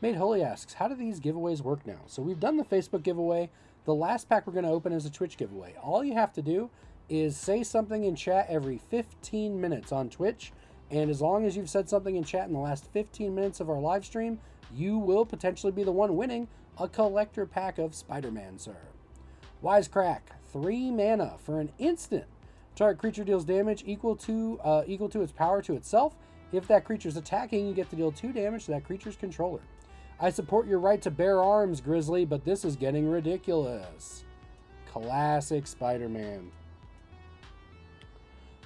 Made Holy asks, how do these giveaways work now? So we've done the Facebook giveaway. The last pack we're going to open is a Twitch giveaway. All you have to do is say something in chat every 15 minutes on Twitch. And as long as you've said something in chat in the last 15 minutes of our live stream, you will potentially be the one winning a collector pack of Spider-Man, sir. Wisecrack, 3 mana for an instant. Target creature deals damage equal to its power to itself. If that creature's attacking, you get to deal 2 damage to that creature's controller. I support your right to bear arms, Grizzly, but this is getting ridiculous. Classic Spider-Man.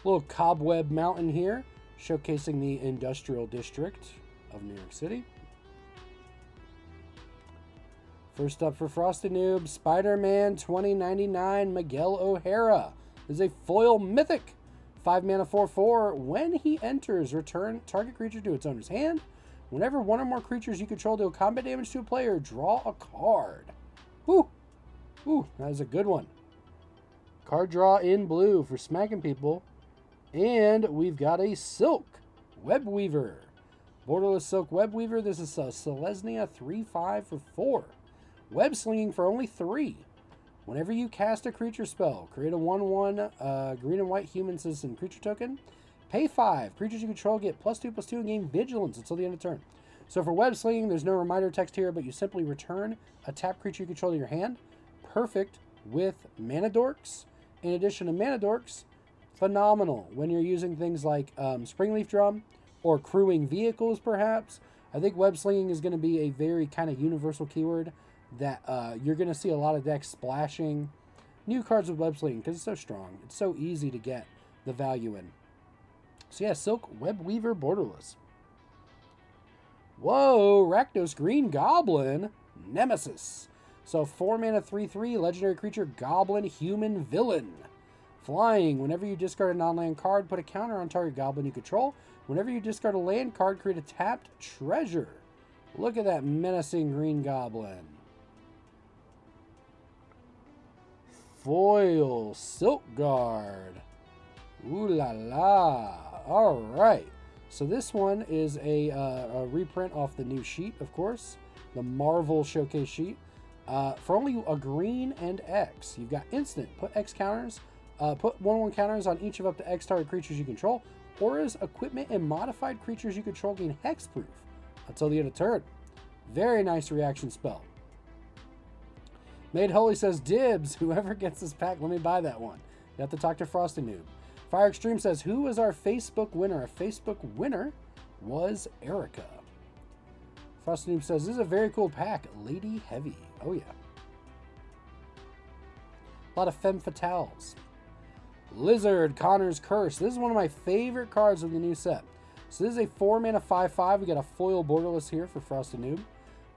Little cobweb mountain here, showcasing the industrial district of New York City. First up for Frosty Noob, Spider-Man 2099 Miguel O'Hara is a foil mythic. 5 mana 4/4. When he enters, return target creature to its owner's hand. Whenever one or more creatures you control deal combat damage to a player, draw a card. Woo! Ooh, that is a good one. Card draw in blue for smacking people. And we've got a Silk Webweaver. Borderless Silk Webweaver. This is a Selesnya 3/5 for 4. Web slinging for only 3. Whenever you cast a creature spell, create a 1/1 green and white human citizen creature token. Pay 5. Creatures you control get +2/+2 and gain vigilance until the end of turn. So for web slinging, there's no reminder text here, but you simply return a tapped creature you control to your hand. Perfect with Mana Dorks. In addition to Mana Dorks, phenomenal when you're using things like Springleaf Drum or crewing vehicles, perhaps. I think web slinging is going to be a very kind of universal keyword that you're going to see a lot of decks splashing new cards with web slinging because it's so strong. It's so easy to get the value in. So yeah, Silk Webweaver Borderless. Whoa, Rakdos Green Goblin Nemesis. So 4 mana 3/3 legendary creature Goblin Human Villain. Flying. Whenever you discard a non-land card, put a counter on target goblin you control. Whenever you discard a land card, create a tapped treasure. Look at that menacing green goblin. Foil Silk Guard. Ooh la la. All right. So this one is a reprint off the new sheet, of course. The Marvel Showcase sheet. For only a green and X. You've got instant. Put X counters. Put 1/1 counters on each of up to X target creatures you control. Aura's equipment and modified creatures you control gain hexproof until the end of turn. Very nice reaction spell. Made Holy says, dibs. Whoever gets this pack, let me buy that one. You have to talk to Frosty Noob. Fire Extreme says, who was our Facebook winner? Our Facebook winner was Erica. Frosty Noob says, this is a very cool pack. Lady Heavy. Oh, yeah. A lot of Femme Fatales. Lizard, Connor's Curse. This is one of my favorite cards of the new set. So this is a 4 mana 5/5. We got a foil borderless here for Frosty Noob.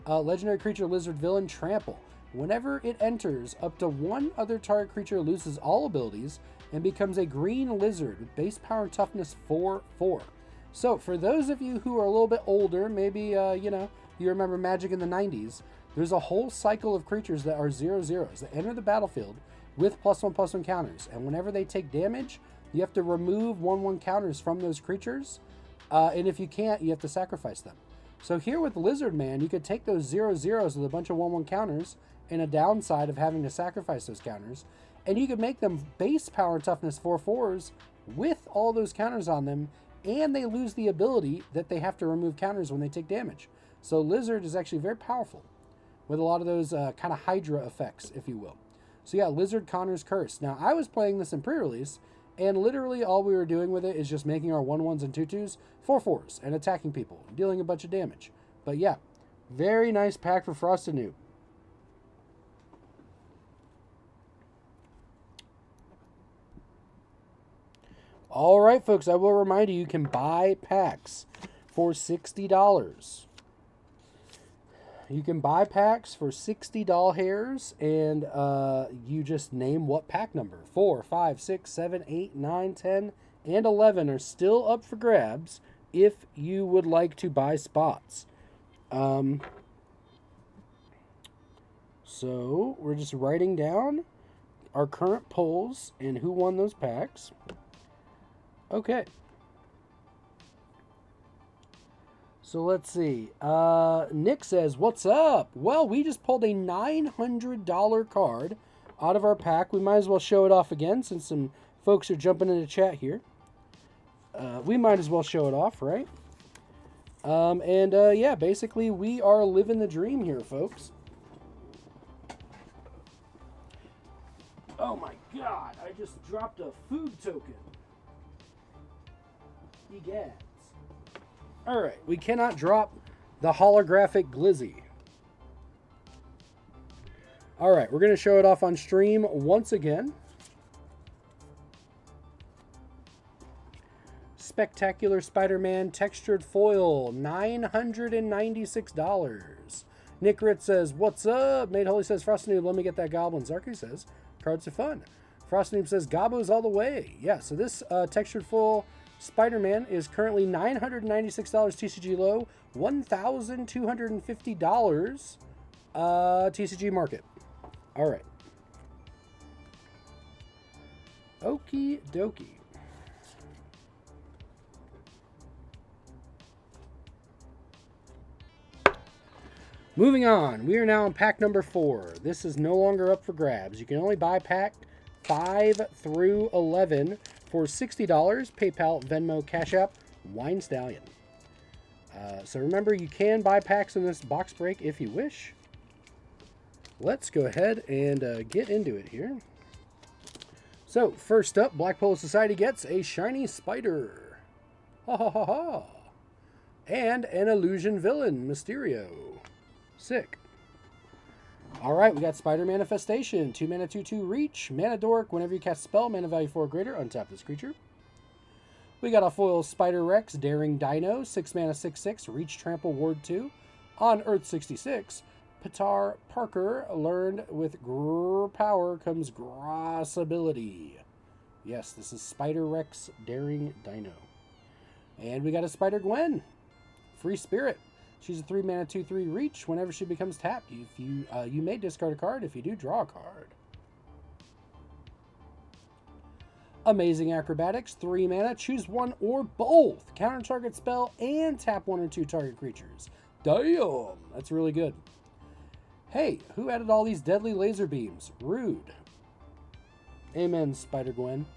Legendary creature, Lizard Villain, Trample. Whenever it enters, up to one other target creature loses all abilities and becomes a green lizard with base power and toughness 4/4. So for those of you who are a little bit older, maybe you remember Magic in the 90s, there's a whole cycle of creatures that are 0/0s that enter the battlefield with +1/+1 counters, and whenever they take damage, you have to remove 1/1 counters from those creatures, and if you can't, you have to sacrifice them. So here with Lizard Man, you could take those 0/0s with a bunch of 1/1 counters and a downside of having to sacrifice those counters, and you could make them base power and toughness 4/4s with all those counters on them, and they lose the ability that they have to remove counters when they take damage. So Lizard is actually very powerful with a lot of those kind of Hydra effects, if you will. So yeah, Lizard, Connor's Curse. Now, I was playing this in pre-release, and literally all we were doing with it is just making our 1/1s and 2/2s 4/4s and attacking people, dealing a bunch of damage. But yeah, very nice pack for Frosty Noob. All right, folks, I will remind you, you can buy packs for $60. You can buy packs for $60 hairs, and you just name what pack number. 4, 5, 6, 7, 8, 9, 10, and 11 are still up for grabs if you would like to buy spots. So we're just writing down our current polls and who won those packs. Okay. So let's see. Nick says, what's up? Well, we just pulled a $900 card out of our pack. We might as well show it off again since some folks are jumping into chat here. We might as well show it off, right? Yeah, basically we are living the dream here, folks. Oh my god, I just dropped a food token. Egads. Alright, we cannot drop the holographic glizzy. Alright, we're going to show it off on stream once again. Spectacular Spider-Man textured foil, $996. Nick Ritz says, what's up? Made Holy says, Frosty Noob, let me get that goblin. Zarky says, cards are fun. Frosty Noob says, Gobbo's all the way. Yeah, so this textured foil Spider-Man is currently $996 TCG low, $1,250 TCG market. All right. Okie dokie. Moving on, we are now on pack number 4. This is no longer up for grabs. You can only buy pack 5 through 11 for $60. PayPal, Venmo, Cash App, Wine Stallion. So remember, you can buy packs in this box break if you wish. Let's go ahead and get into it here. So first up, BlackPoloSociety gets a shiny spider. Ha ha ha ha. And an illusion villain, Mysterio. Sick. Alright, we got Spider Manifestation. 2 mana 2/2 reach. Mana dork. Whenever you cast a spell, mana value 4 or greater, untap this creature. We got a foil Spider Rex, Daring Dino. 6 mana 6/6. Reach trample ward 2. On Earth 66. Petar Parker learned with power comes Gross ability. Yes, this is Spider Rex, Daring Dino. And we got a Spider Gwen. Free Spirit. She's a 3 mana 2/3 reach. Whenever she becomes tapped, if you may discard a card. If you do, draw a card. Amazing Acrobatics, 3 mana. Choose one or both. Counter target spell and tap 1 or 2 target creatures. Damn, that's really good. Hey, who added all these deadly laser beams? Rude. Amen, Spider-Gwen.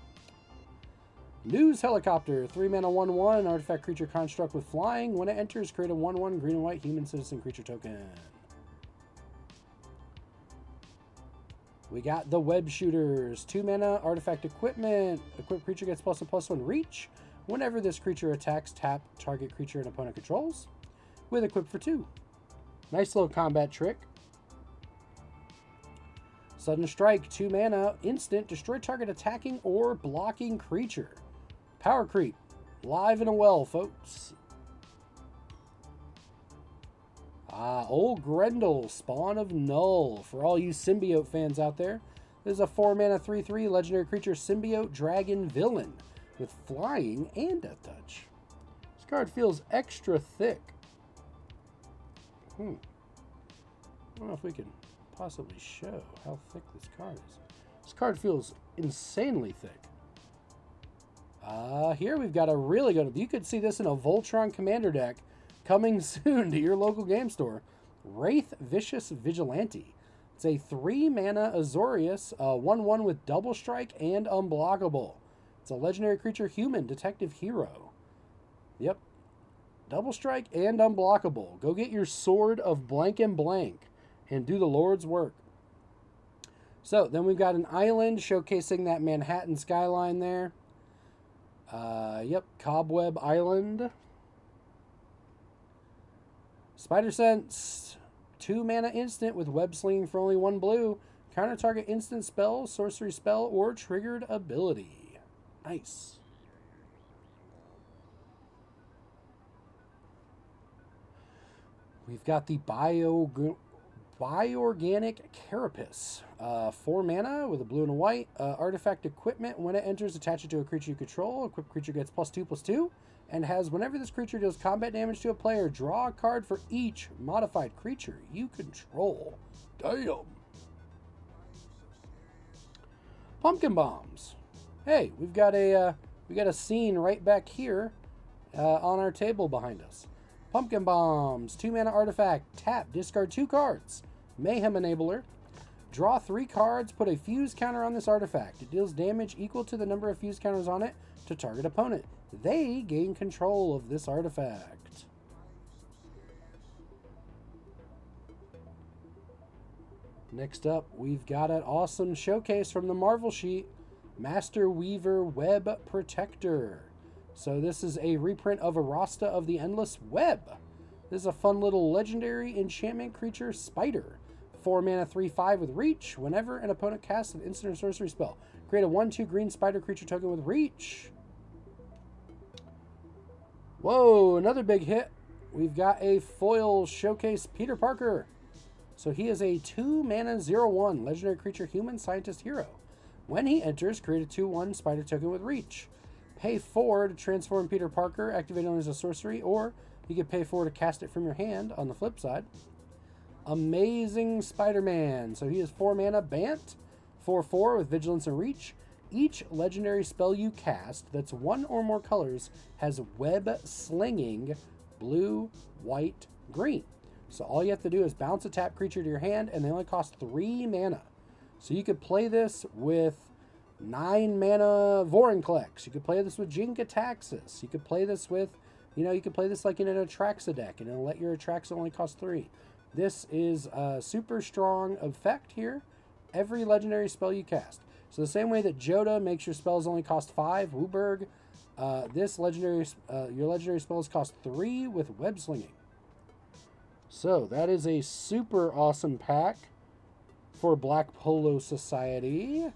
News Helicopter, 3 mana 1/1, artifact creature construct with flying. When it enters, create a 1/1 green and white human citizen creature token. We got the Web Shooters, 2 mana artifact equipment. Equipped creature gets +1/+1 reach. Whenever this creature attacks, tap target creature an opponent controls with equip for 2. Nice little combat trick. Sudden Strike, 2 mana, instant, destroy target attacking or blocking creature. Power Creep, live and well, folks. Old Grendel, Spawn of Null. For all you Symbiote fans out there, this is a 4 mana 3/3 legendary creature Symbiote Dragon Villain with flying and death touch. This card feels extra thick. I don't know if we can possibly show how thick this card is. This card feels insanely thick. Here we've got a really good... You could see this in a Voltron Commander deck coming soon to your local game store. Wraith Vicious Vigilante. It's a 3 mana Azorius, 1/1 with double strike and unblockable. It's a legendary creature human detective hero. Yep. Double strike and unblockable. Go get your Sword of Blank and Blank and do the Lord's work. So then we've got an island showcasing that Manhattan skyline there. Yep, Cobweb Island. Spider Sense, 2 mana instant with web slinging for only 1 blue. Counter target instant spell, sorcery spell, or triggered ability. Nice. We've got the Bioorganic Carapace. 4 mana with a blue and a white. Artifact equipment. When it enters, attach it to a creature you control. Equipped creature gets +2/+2. And has, whenever this creature deals combat damage to a player, draw a card for each modified creature you control. Damn. Pumpkin Bombs. Hey, we've got a scene right back here on our table behind us. Pumpkin Bombs, 2 mana artifact, tap, discard 2 cards. Mayhem Enabler. Draw 3 cards, put a fuse counter on this artifact. It deals damage equal to the number of fuse counters on it to target opponent. They gain control of this artifact. Next up, we've got an awesome showcase from the Marvel sheet, Master Weaver Web Protector. So this is a reprint of Arasta of the Endless Web. This is a fun little legendary enchantment creature spider. 4 mana 3/5 with reach. Whenever an opponent casts an instant or sorcery spell, create a 1/2 green spider creature token with reach. Whoa, another big hit. We've got a foil showcase Peter Parker. So he is a 2 mana 0/1 legendary creature human scientist hero. When he enters, create a 2/1 spider token with reach. Pay 4 to transform Peter Parker, activate it as a sorcery, or you can pay 4 to cast it from your hand on the flip side. Amazing Spider-Man. So he is 4 mana Bant, 4/4 with vigilance and reach. Each legendary spell you cast that's 1 or more colors has web slinging blue, white, green. So all you have to do is bounce a tap creature to your hand, and they only cost 3 mana. So you could play this with 9 mana Vorinclex. You could play this with Jin-Gitaxias. You could play this with, you could play this like in an Atraxa deck, and it'll let your Atraxa only cost 3. This is a super strong effect here. Every legendary spell you cast. So the same way that Joda makes your spells only cost 5, Wooburg, your legendary spells cost 3 with web slinging. So that is a super awesome pack for BlackPoloSociety.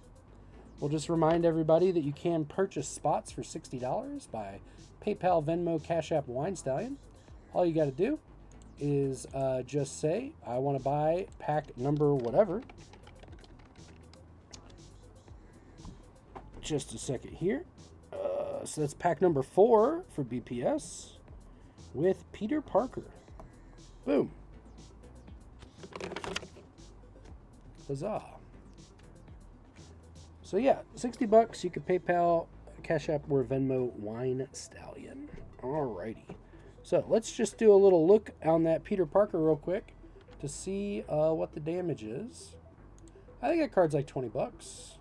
We'll just remind everybody that you can purchase spots for $60 by PayPal, Venmo, Cash App, Wine Stallion. All you got to do is just say, I want to buy pack number whatever. Just a second here. So that's pack number 4 for BPS with Peter Parker. Boom. Huzzah. So yeah, $60. You could PayPal, Cash App, or Venmo Wine Stallion. Alrighty. So let's just do a little look on that Peter Parker real quick to see what the damage is. I think that card's like $20.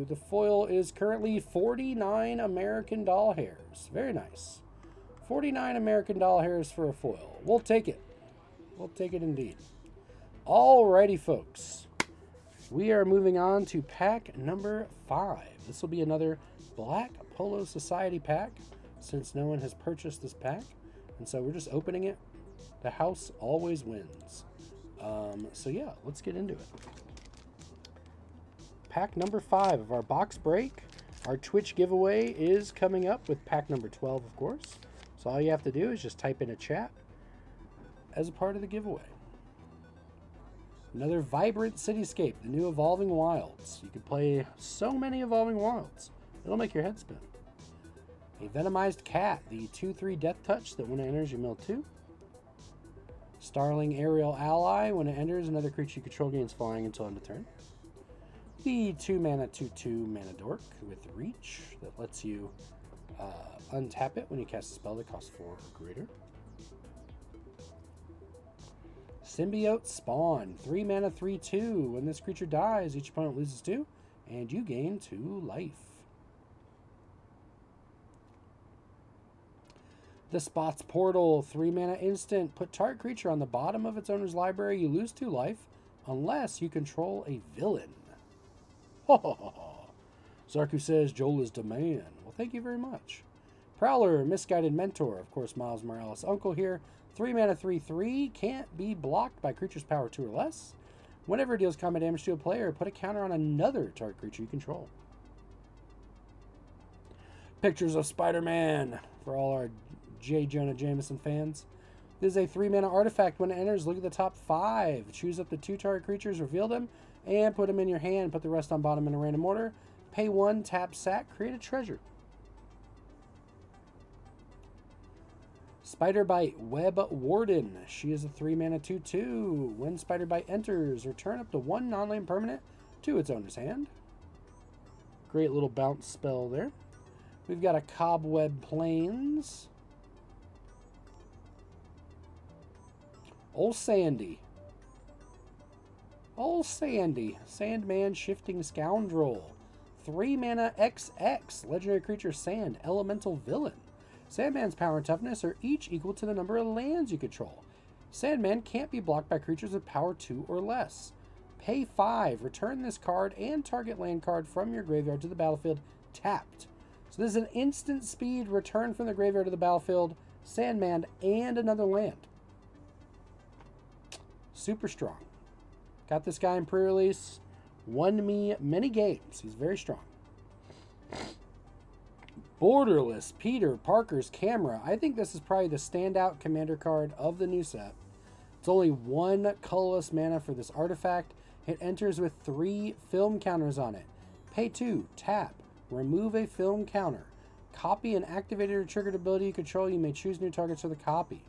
The foil is currently 49 American doll hairs. Very nice. 49 American doll hairs for a foil. We'll take it. We'll take it indeed. Alrighty, folks. We are moving on to pack number 5. This will be another BlackPoloSociety pack, since no one has purchased this pack. And so we're just opening it. The house always wins. So yeah, let's get into it. Pack number 5 of our box break. Our Twitch giveaway is coming up with pack number 12, of course. So all you have to do is just type in a chat as a part of the giveaway. Another Vibrant Cityscape, the new Evolving Wilds. You can play so many Evolving Wilds. It'll make your head spin. A Venomized Cat, the 2/3 Death Touch that when it enters you mill 2. Starling Aerial Ally, when it enters, another creature you control gains flying until end of turn. The 2 mana 2/2 Mana Dork with Reach that lets you untap it when you cast a spell that costs 4 or greater. Symbiote Spawn, 3 mana 3/2. When this creature dies, each opponent loses 2, and you gain 2 life. The Spots Portal, 3 mana instant. Put target creature on the bottom of its owner's library. You lose 2 life unless you control a villain. Ho ho ho ho. Zarku says Joel is the man. Well, thank you very much. Prowler, Misguided Mentor. Of course, Miles Morales' uncle here. 3 mana 3/3. Can't be blocked by creature's power 2 or less. Whenever it deals combat damage to a player, put a counter on another target creature you control. Pictures of Spider-Man for all our J. Jonah Jameson fans. This is a 3 mana artifact. When it enters, look at the top 5. Choose up to 2 target creatures, reveal them, and put them in your hand. Put the rest on bottom in a random order. Pay 1, tap sack, create a treasure. Spider Bite Web Warden. She is a 3 mana 2/2. When Spider Bite enters, return up to 1 non-land permanent to its owner's hand. Great little bounce spell there. We've got a Cobweb Plains. Old Sandy. Old Sandy. Sandman Shifting Scoundrel. 3 mana XX. Legendary creature Sand. Elemental Villain. Sandman's power and toughness are each equal to the number of lands you control. Sandman can't be blocked by creatures with power 2 or less. Pay 5. Return this card and target land card from your graveyard to the battlefield tapped. So this is an instant speed return from the graveyard to the battlefield, Sandman, and another land. Super strong. Got this guy in pre-release. Won me many games. He's very strong. Borderless Peter Parker's Camera. I think this is probably the standout commander card of the new set. It's only 1 colorless mana for this artifact. It enters with 3 film counters on it. Pay 2, tap, remove a film counter. Copy an activated or triggered ability you control. You may choose new targets for the copy.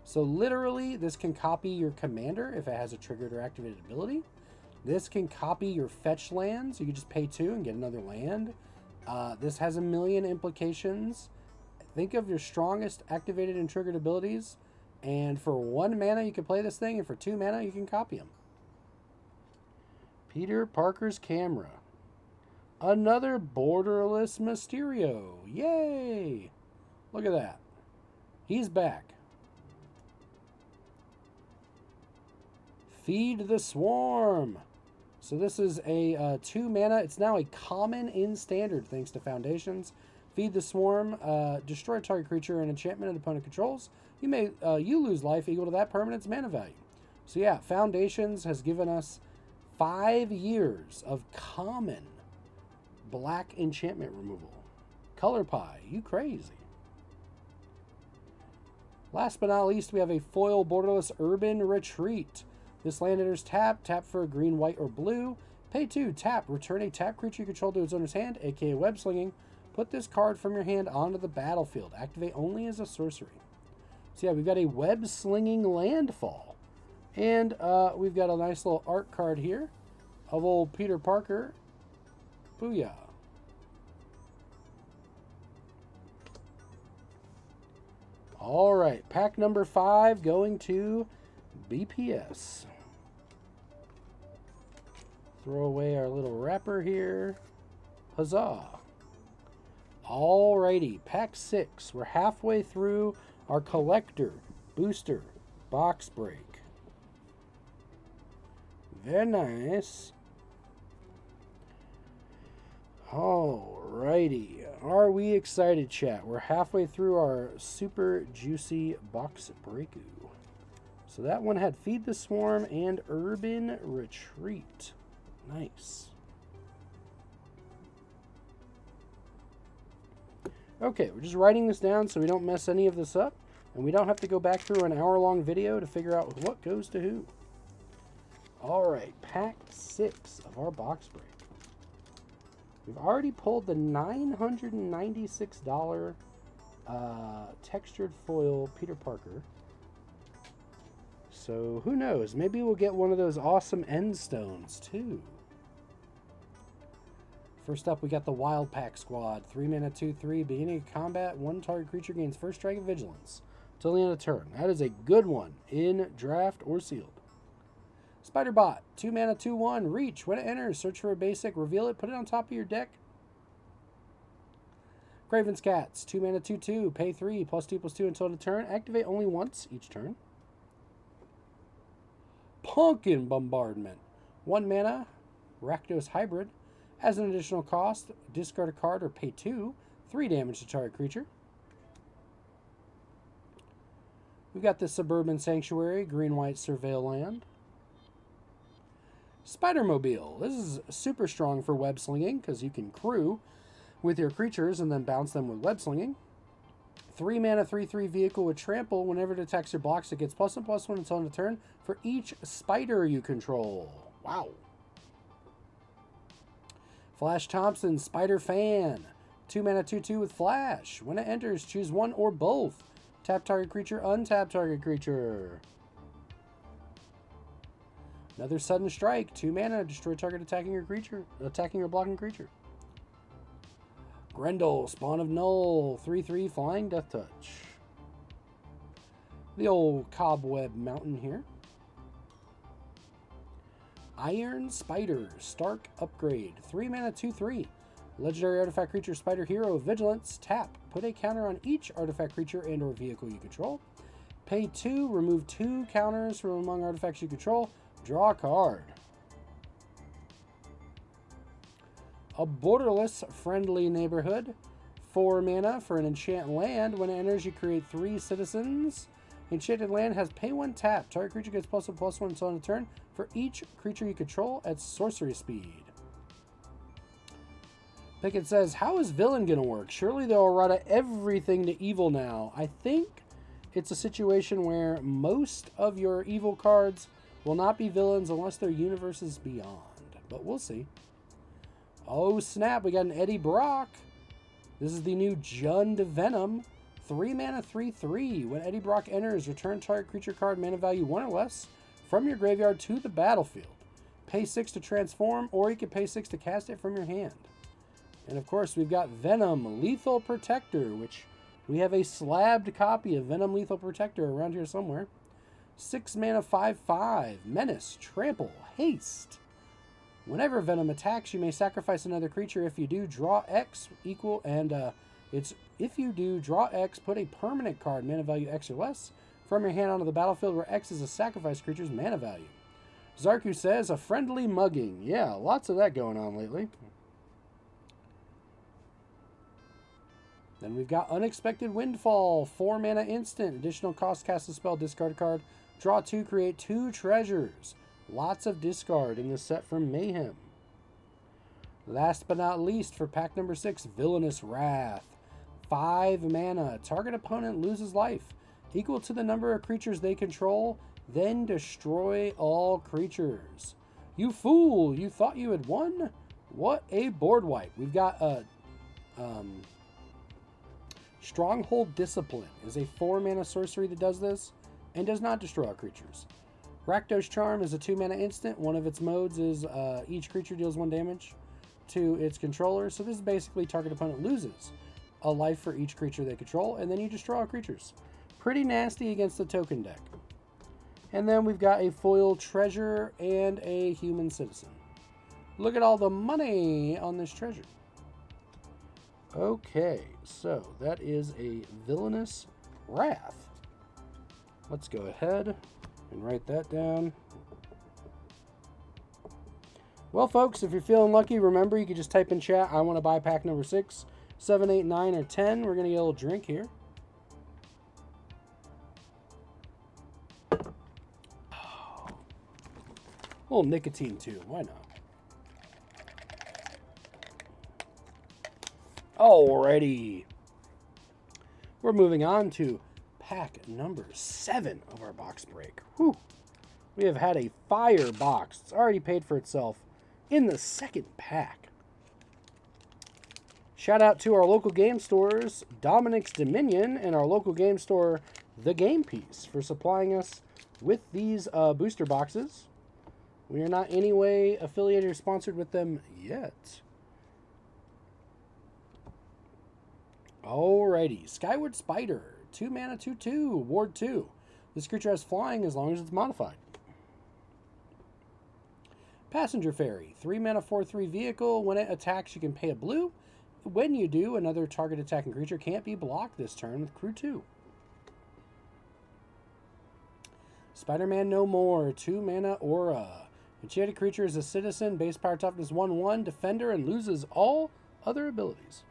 So literally, this can copy your commander if it has a triggered or activated ability. This can copy your fetch lands. You can just pay 2 and get another land. This has a million implications. Think of your strongest activated and triggered abilities. And for 1 mana, you can play this thing. And for 2 mana, you can copy them. Peter Parker's Camera. Another borderless Mysterio. Yay! Look at that. He's back. Feed the Swarm. So this is a 2 mana. It's now a common in Standard thanks to Foundations. Feed the Swarm. Destroy a target creature and enchantment an opponent controls. You lose life equal to that permanent's mana value. So yeah, Foundations has given us 5 years of common black enchantment removal. Color Pie, you crazy. Last but not least, we have a foil borderless Urban Retreat. This land enters tap for a green, white, or blue. Pay 2, tap, return a tap creature you control to its owner's hand, aka Web Slinging. Put this card from your hand onto the battlefield. Activate only as a sorcery. So yeah, we've got a Web Slinging Landfall. And we've got a nice little art card here of old Peter Parker. Booyah. All right, pack number 5 going to BPS. Throw away our little wrapper here. Huzzah. Alrighty, pack 6. We're halfway through our collector booster box break. Very nice. Alrighty. Are we excited, chat? We're halfway through our super juicy box breakoo. So that one had Feed the Swarm and Urban Retreat. Nice. Okay, we're just writing this down so we don't mess any of this up. And we don't have to go back through an hour-long video to figure out what goes to who. Alright, pack 6 of our box break. We've already pulled the $996 textured foil Peter Parker. So who knows? Maybe we'll get one of those awesome end stones too. First up, we got the Wild Pack Squad. 3 mana, 2/3. Beginning of combat, 1 target creature gains first strike of vigilance till the end of turn. That is a good one in draft or sealed. Spider Bot. 2 mana, 2/1. Reach. When it enters, search for a basic, reveal it, put it on top of your deck. Craven's Cats. 2 mana, 2/2. Pay 3. +2/+2 until end of turn. Activate only once each turn. Pumpkin Bombardment. 1 mana. Rakdos Hybrid. As an additional cost, discard a card or pay 2. 3 damage to target creature. We've got the Suburban Sanctuary. Green-white Surveil Land. Spider-Mobile. This is super strong for web slinging because you can crew with your creatures and then bounce them with web slinging. 3 mana, 3/3 vehicle with trample. Whenever it attacks your blocks, it gets +1/+1 until end of turn for each spider you control. Wow. Flash Thompson, Spider Fan. 2 mana, 2/2 with Flash. When it enters, choose one or both. Tap target creature, untap target creature. Another Sudden Strike. 2 mana, destroy target attacking your blocking creature. Grendel, Spawn of Null, 3/3 Flying Death Touch. The old Cobweb Mountain here. Iron Spider, Stark Upgrade, 3 mana, 2/3. Legendary artifact creature Spider Hero, Vigilance, tap. Put a counter on each artifact creature and or vehicle you control. Pay 2, remove 2 counters from among artifacts you control. Draw a card. A Borderless Friendly Neighborhood, 4 mana for an enchant land. When it enters, you create 3 citizens. Enchanted land has pay 1 tap. Target creature gets +1/+1 until end of turn for each creature you control at sorcery speed. Pickett says, how is villain going to work? Surely they'll errata everything to evil now. I think it's a situation where most of your evil cards will not be villains unless they're universes beyond. But we'll see. Oh, snap. We got an Eddie Brock. This is the new Jund Venom. 3 mana, 3/3. When Eddie Brock enters, return target creature card mana value 1 or less from your graveyard to the battlefield. Pay 6 to transform, or you can pay 6 to cast it from your hand. And of course, we've got Venom Lethal Protector, which we have a slabbed copy of Venom Lethal Protector around here somewhere. 6 mana, 5/5. Menace, Trample, Haste. Whenever Venom attacks, you may sacrifice another creature. If you do, draw X equal, and if you do, draw X, put a permanent card, mana value X or less, from your hand onto the battlefield where X is a sacrifice creature's mana value. Zarku says, a friendly mugging. Yeah, lots of that going on lately. Then we've got Unexpected Windfall, 4 mana instant. Additional cost, cast a spell, discard a card. Draw 2, create 2 treasures. Lots of discard in this set from Mayhem. Last but not least, for pack number 6, Villainous Wrath. 5 mana. Target opponent loses life equal to the number of creatures they control, then destroy all creatures. You fool! You thought you had won? What a board wipe. We've got a Stronghold Discipline is a 4 mana sorcery that does this and does not destroy all creatures. Rakdos Charm is a 2 mana instant. One of its modes is each creature deals 1 damage to its controller. So this is basically target opponent loses a life for each creature they control, and then you destroy all creatures. Pretty nasty against the token deck. And then we've got a Foil Treasure and a Human Citizen. Look at all the money on this treasure. Okay, so that is a Villainous Wrath. Let's go ahead and write that down. Well, folks, if you're feeling lucky, remember you can just type in chat, I want to buy pack number 6, 7, 8, 9, or 10. We're going to get a little drink here. Oh. A little nicotine, too. Why not? Alrighty. We're moving on to pack number 7 of our box break. Whew. We have had a fire box. It's already paid for itself in the second pack. Shout out to our local game stores, Dominic's Dominion, and our local game store, The Game Piece, for supplying us with these booster boxes. We are not in any way affiliated or sponsored with them yet. Alrighty, Skyward Spider, 2 mana, 2/2, Ward 2. This creature has flying as long as it's modified. Passenger Ferry, 3 mana, 4/3 vehicle. When it attacks, you can pay a blue. When you do, another target attacking creature can't be blocked this turn with crew 2. Spider-Man No More, 2 mana Aura. Enchanted creature is a citizen, base power toughness 1/1, defender, and loses all other abilities.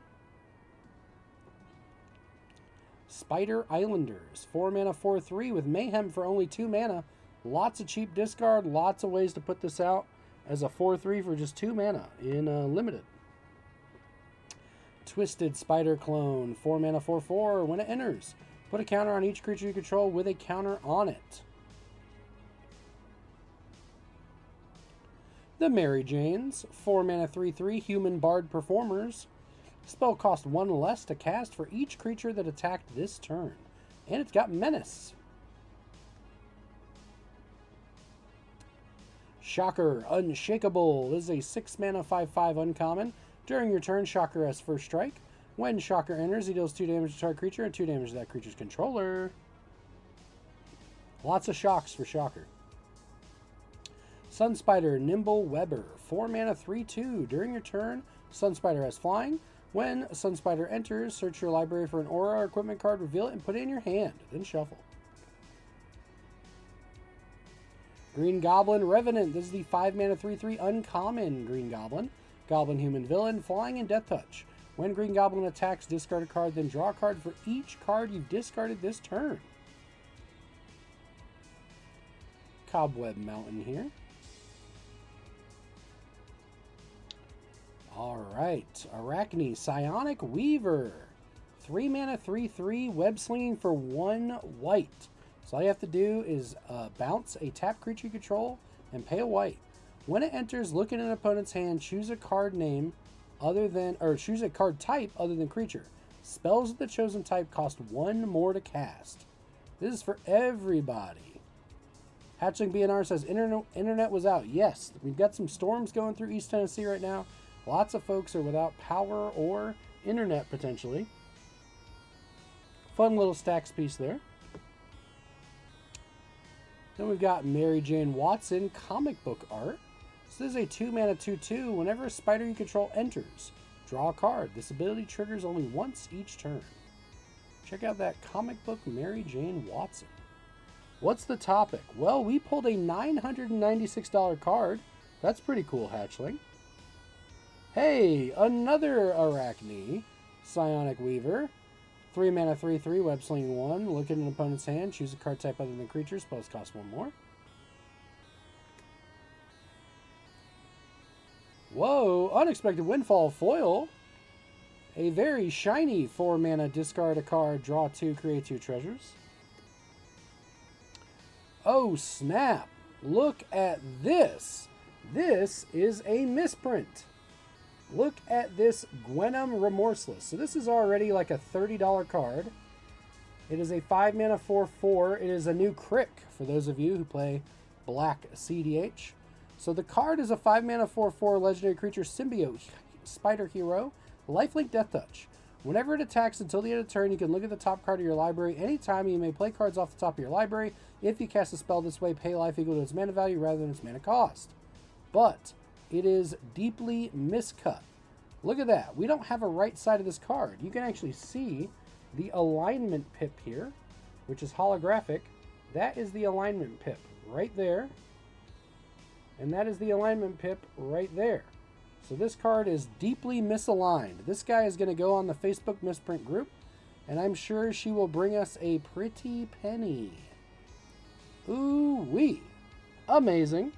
Spider Islanders, 4 mana, 4/3 with Mayhem for only 2 mana. Lots of cheap discard, lots of ways to put this out as a 4/3 for just 2 mana in limited. Twisted Spider Clone, 4 mana, 4/4. When it enters, put a counter on each creature you control with a counter on it. The Mary Janes, 4 mana, 3/3. Human Bard Performers. Spell cost 1 less to cast for each creature that attacked this turn. And it's got Menace. Shocker Unshakable. This is a 6 mana, 5/5 uncommon. During your turn, Shocker has first strike. When Shocker enters, he deals 2 damage to target creature and 2 damage to that creature's controller. Lots of shocks for Shocker. Sunspider, Nimble Webber. 4 mana, 3/2. During your turn, Sunspider has flying. When Sunspider enters, search your library for an aura or equipment card, reveal it, and put it in your hand. Then shuffle. Green Goblin, Revenant. This is the 5 mana, 3/3 uncommon Green Goblin. Goblin Human Villain, Flying and Death Touch. When Green Goblin attacks, discard a card, then draw a card for each card you've discarded this turn. Cobweb Mountain here. Alright, Arachne, Psionic Weaver. 3 mana, 3/3, web slinging for 1 white. So all you have to do is bounce a tap creature you control and pay a white. When it enters, look at an opponent's hand, choose a card name choose a card type other than creature. Spells of the chosen type cost 1 more to cast. This is for everybody. Hatchling BNR says, Internet was out. Yes, we've got some storms going through East Tennessee right now. Lots of folks are without power or internet, potentially. Fun little stacks piece there. Then we've got Mary Jane Watson, comic book art. So this is a 2 mana, 2/2. Whenever a spider you control enters, draw a card. This ability triggers only once each turn. Check out that comic book Mary Jane Watson. What's the topic? Well, we pulled a $996 card. That's pretty cool, Hatchling. Hey, another Arachne, Psionic Weaver. 3 mana, 3/3, web slinging 1. Look at an opponent's hand, choose a card type other than creature. Spells cost 1 more. Whoa, Unexpected Windfall foil. A very shiny 4 mana, discard a card, draw 2, create 2 treasures. Oh, snap. Look at this. This is a misprint. Look at this Gwenum Remorseless. So this is already like a $30 card. It is a 5 mana 4/4. It is a new Crick for those of you who play Black CDH. So the card is a 5 mana 4/4 legendary creature symbiote spider hero, lifelink Death Touch. Whenever it attacks until the end of the turn, you can look at the top card of your library. Anytime you may play cards off the top of your library. If you cast a spell this way, pay life equal to its mana value rather than its mana cost. But it is deeply miscut. Look at that. We don't have a right side of this card. You can actually see the alignment pip here, which is holographic. That is the alignment pip right there. And that is the alignment pip right there. So this card is deeply misaligned. This guy is going to go on the Facebook misprint group, and I'm sure she will bring us a pretty penny. Ooh-wee. Amazing.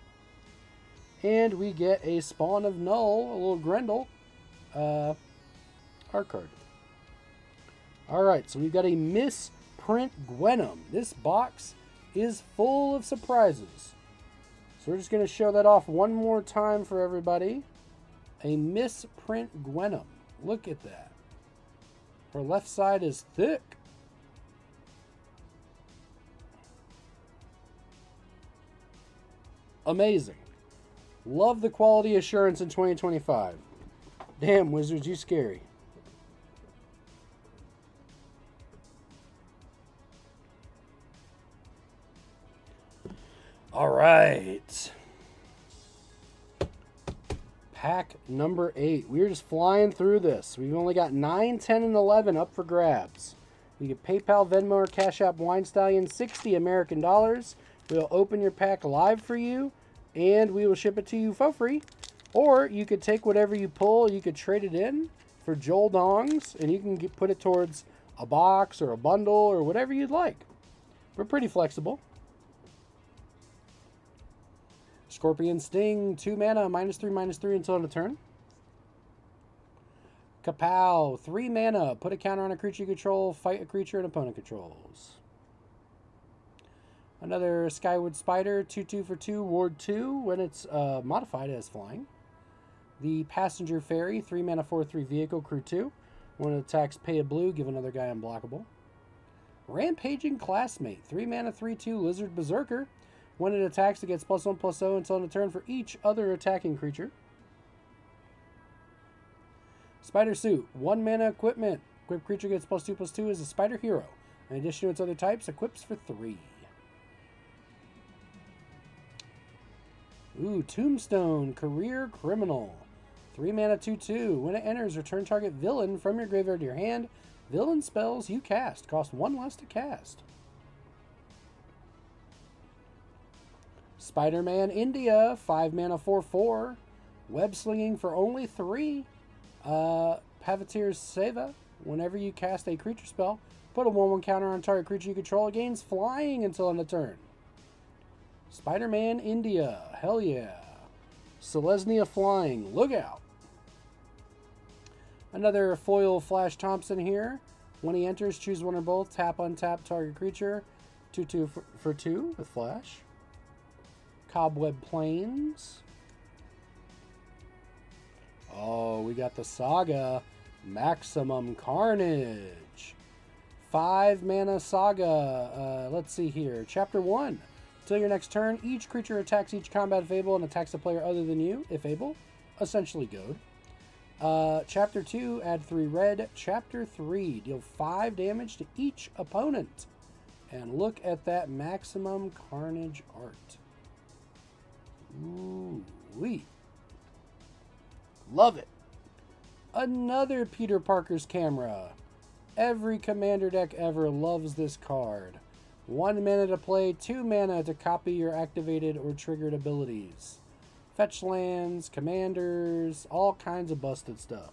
And we get a Spawn of Null, a little Grendel, art card. Alright, so we've got a misprint Gwenum. This box is full of surprises. So we're just going to show that off one more time for everybody. A misprint Gwenum. Look at that. Her left side is thick. Amazing. Love the quality assurance in 2025. Damn, Wizards, you scary. All right. Pack number 8. We're just flying through this. We've only got 9, 10, and 11 up for grabs. You get PayPal, Venmo, or Cash App Wine Stallion, $60 American dollars. We'll open your pack live for you, and we will ship it to you for free. Or you could take whatever you pull, you could trade it in for Joel Dongs, and you can put it towards a box or a bundle or whatever you'd like. We're pretty flexible. Scorpion Sting, 2 mana, -3/-3 until end of turn. Kapow, 3 mana, put a counter on a creature you control, fight a creature an opponent controls. Another Skyward Spider, 2/2 for 2, Ward 2, when it's modified as flying. The Passenger Fairy, 3 mana, 4/3 vehicle, crew 2. When it attacks, pay a blue, give another guy unblockable. Rampaging Classmate, 3 mana, 3/2 Lizard Berserker. When it attacks, it gets +1/+0 until end of turn for each other attacking creature. Spider Suit, 1 mana equipment. Equipped creature gets +2/+2 as a spider hero. In addition to its other types, equips for 3. Ooh, Tombstone, Career Criminal. 3 mana 2/2. When it enters, return target villain from your graveyard to your hand. Villain spells you cast cost 1 less to cast. Spider-Man India, 5 mana 4/4. Web slinging for only 3. Pavatir's Seva. Whenever you cast a creature spell, put a 1/1 counter on target creature you control. It gains flying until end of turn. Spider-Man India. Hell yeah. Selesnya Flying. Look out. Another foil Flash Thompson here. When he enters, choose one or both. Tap, untap, target creature. 2/2 for 2 with Flash. Cobweb Plains. Oh, we got the Saga. Maximum Carnage. 5 mana Saga. Let's see here. Chapter 1. Till your next turn, each creature attacks each combat fable and attacks a player other than you, if able. Essentially Goad. Chapter 2, add 3 red. Chapter 3, deal 5 damage to each opponent. And look at that Maximum Carnage art. Ooh-wee. Love it. Another Peter Parker's Camera. Every Commander deck ever loves this card. 1 mana to play, 2 mana to copy your activated or triggered abilities. Fetch lands, commanders, all kinds of busted stuff.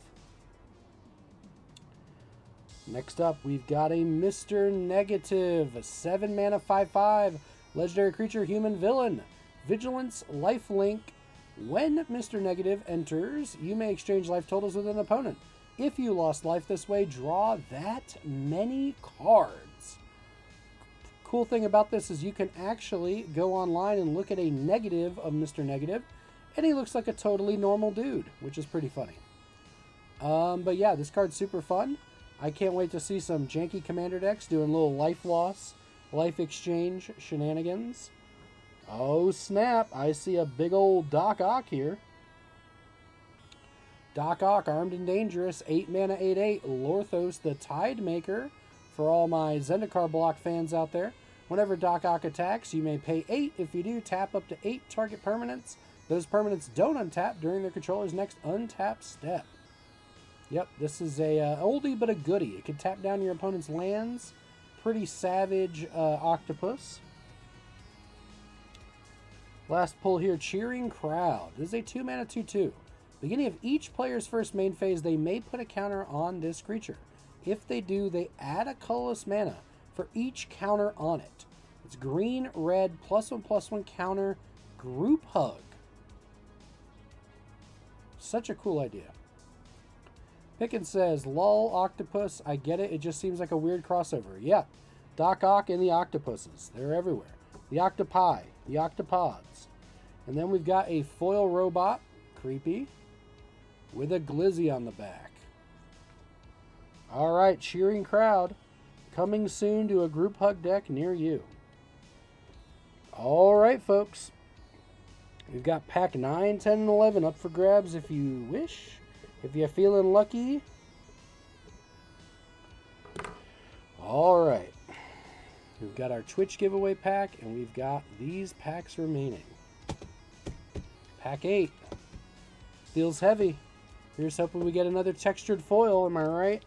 Next up, we've got a Mr. Negative. 7 mana 5/5. Legendary creature, human villain. Vigilance, lifelink. When Mr. Negative enters, you may exchange life totals with an opponent. If you lost life this way, draw that many cards. Cool thing about this is you can actually go online and look at a negative of Mr. Negative, and he looks like a totally normal dude, which is pretty funny. But yeah, this card's super fun. I can't wait to see some janky commander decks doing little life loss, life exchange shenanigans. Oh snap, I see a big old Doc Ock here. Doc Ock, Armed and Dangerous, 8 mana 8/8, Lorthos the Tidemaker. For all my Zendikar block fans out there, whenever Doc Ock attacks, you may pay 8. If you do, tap up to 8 target permanents. Those permanents don't untap during their controller's next untap step. Yep, this is a oldie but a goodie. It can tap down your opponent's lands. Pretty savage octopus. Last pull here, Cheering Crowd. This is a 2 mana 2/2. Beginning of each player's first main phase, they may put a counter on this creature. If they do, they add a colorless mana for each counter on it. It's green, red, +1/+1 counter, group hug. Such a cool idea. Pickens says, lol, octopus, I get it, it just seems like a weird crossover. Yeah, Doc Ock and the octopuses, they're everywhere. The octopi, the octopods. And then we've got a foil robot, creepy, with a glizzy on the back. All right, Cheering Crowd, coming soon to a group hug deck near you. All right, folks. We've got pack 9, 10, and 11 up for grabs if you wish. If you're feeling lucky. All right. We've got our Twitch giveaway pack, and we've got these packs remaining. Pack 8. Feels heavy. Here's hoping we get another textured foil, am I right?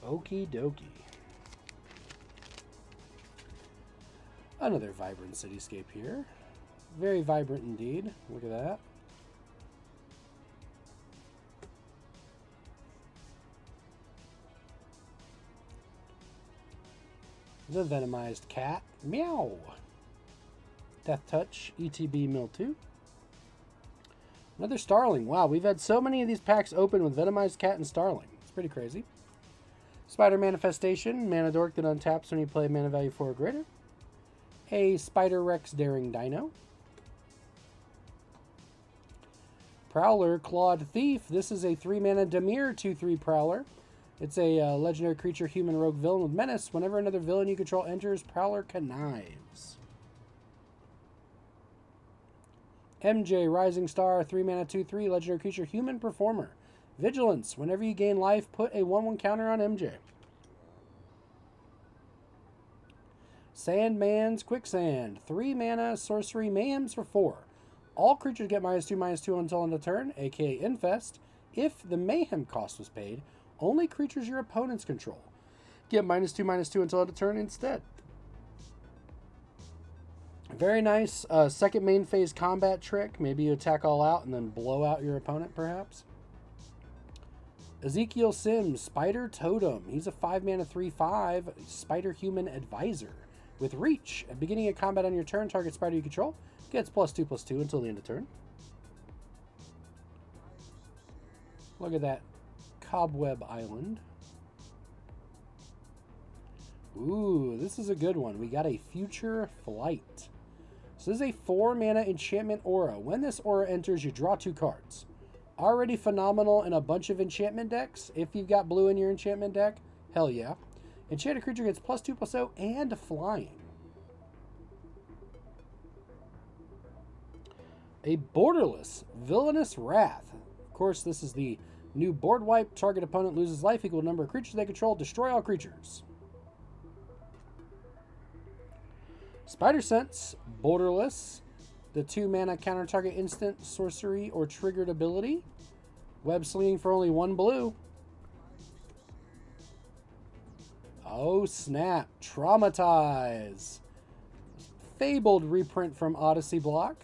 Okie dokie. Another vibrant cityscape here. Very vibrant indeed. Look at that. The venomized cat. Meow. Death Touch. ETB Mill 2. Another Starling. Wow, we've had so many of these packs open with venomized cat and Starling. It's pretty crazy. Spider Manifestation, mana dork that untaps when you play mana value 4 or greater. A Spider Rex Daring Dino. Prowler Clawed Thief. This is a 3 mana Dimir 2/3 Prowler. It's a legendary creature, human rogue villain with menace. Whenever another villain you control enters, Prowler connives. MJ, Rising Star, 3 mana, 2/3, legendary creature, human performer. Vigilance. Whenever you gain life, put a 1/1 counter on MJ. Sandman's Quicksand, 3 mana, sorcery, mayhems for 4. All creatures get -2/-2 until end of turn, aka Infest. If the mayhem cost was paid, only creatures your opponents control get -2/-2 until end of turn instead. Very nice second main phase combat trick. Maybe you attack all out and then blow out your opponent, perhaps. Ezekiel Sims, Spider Totem. He's a 5 mana 3/5 Spider Human Advisor. With Reach, at beginning of combat on your turn, target spider you control gets +2/+2 until the end of turn. Look at that Cobweb Island. Ooh, this is a good one. We got a Future Flight. So this is a 4 mana enchantment aura. When this aura enters, you draw 2 cards. Already phenomenal in a bunch of enchantment decks. If you've got blue in your enchantment deck, hell yeah. Enchanted creature gets +2/+0 and flying. A borderless Villainous Wrath. Of course, this is the new board wipe. Target opponent loses life equal to number of creatures they control. Destroy all creatures. Spider Sense, borderless. The 2 mana counter target instant, sorcery, or triggered ability. Web slinging for only 1 blue. Oh snap, Traumatize. Fabled reprint from Odyssey block.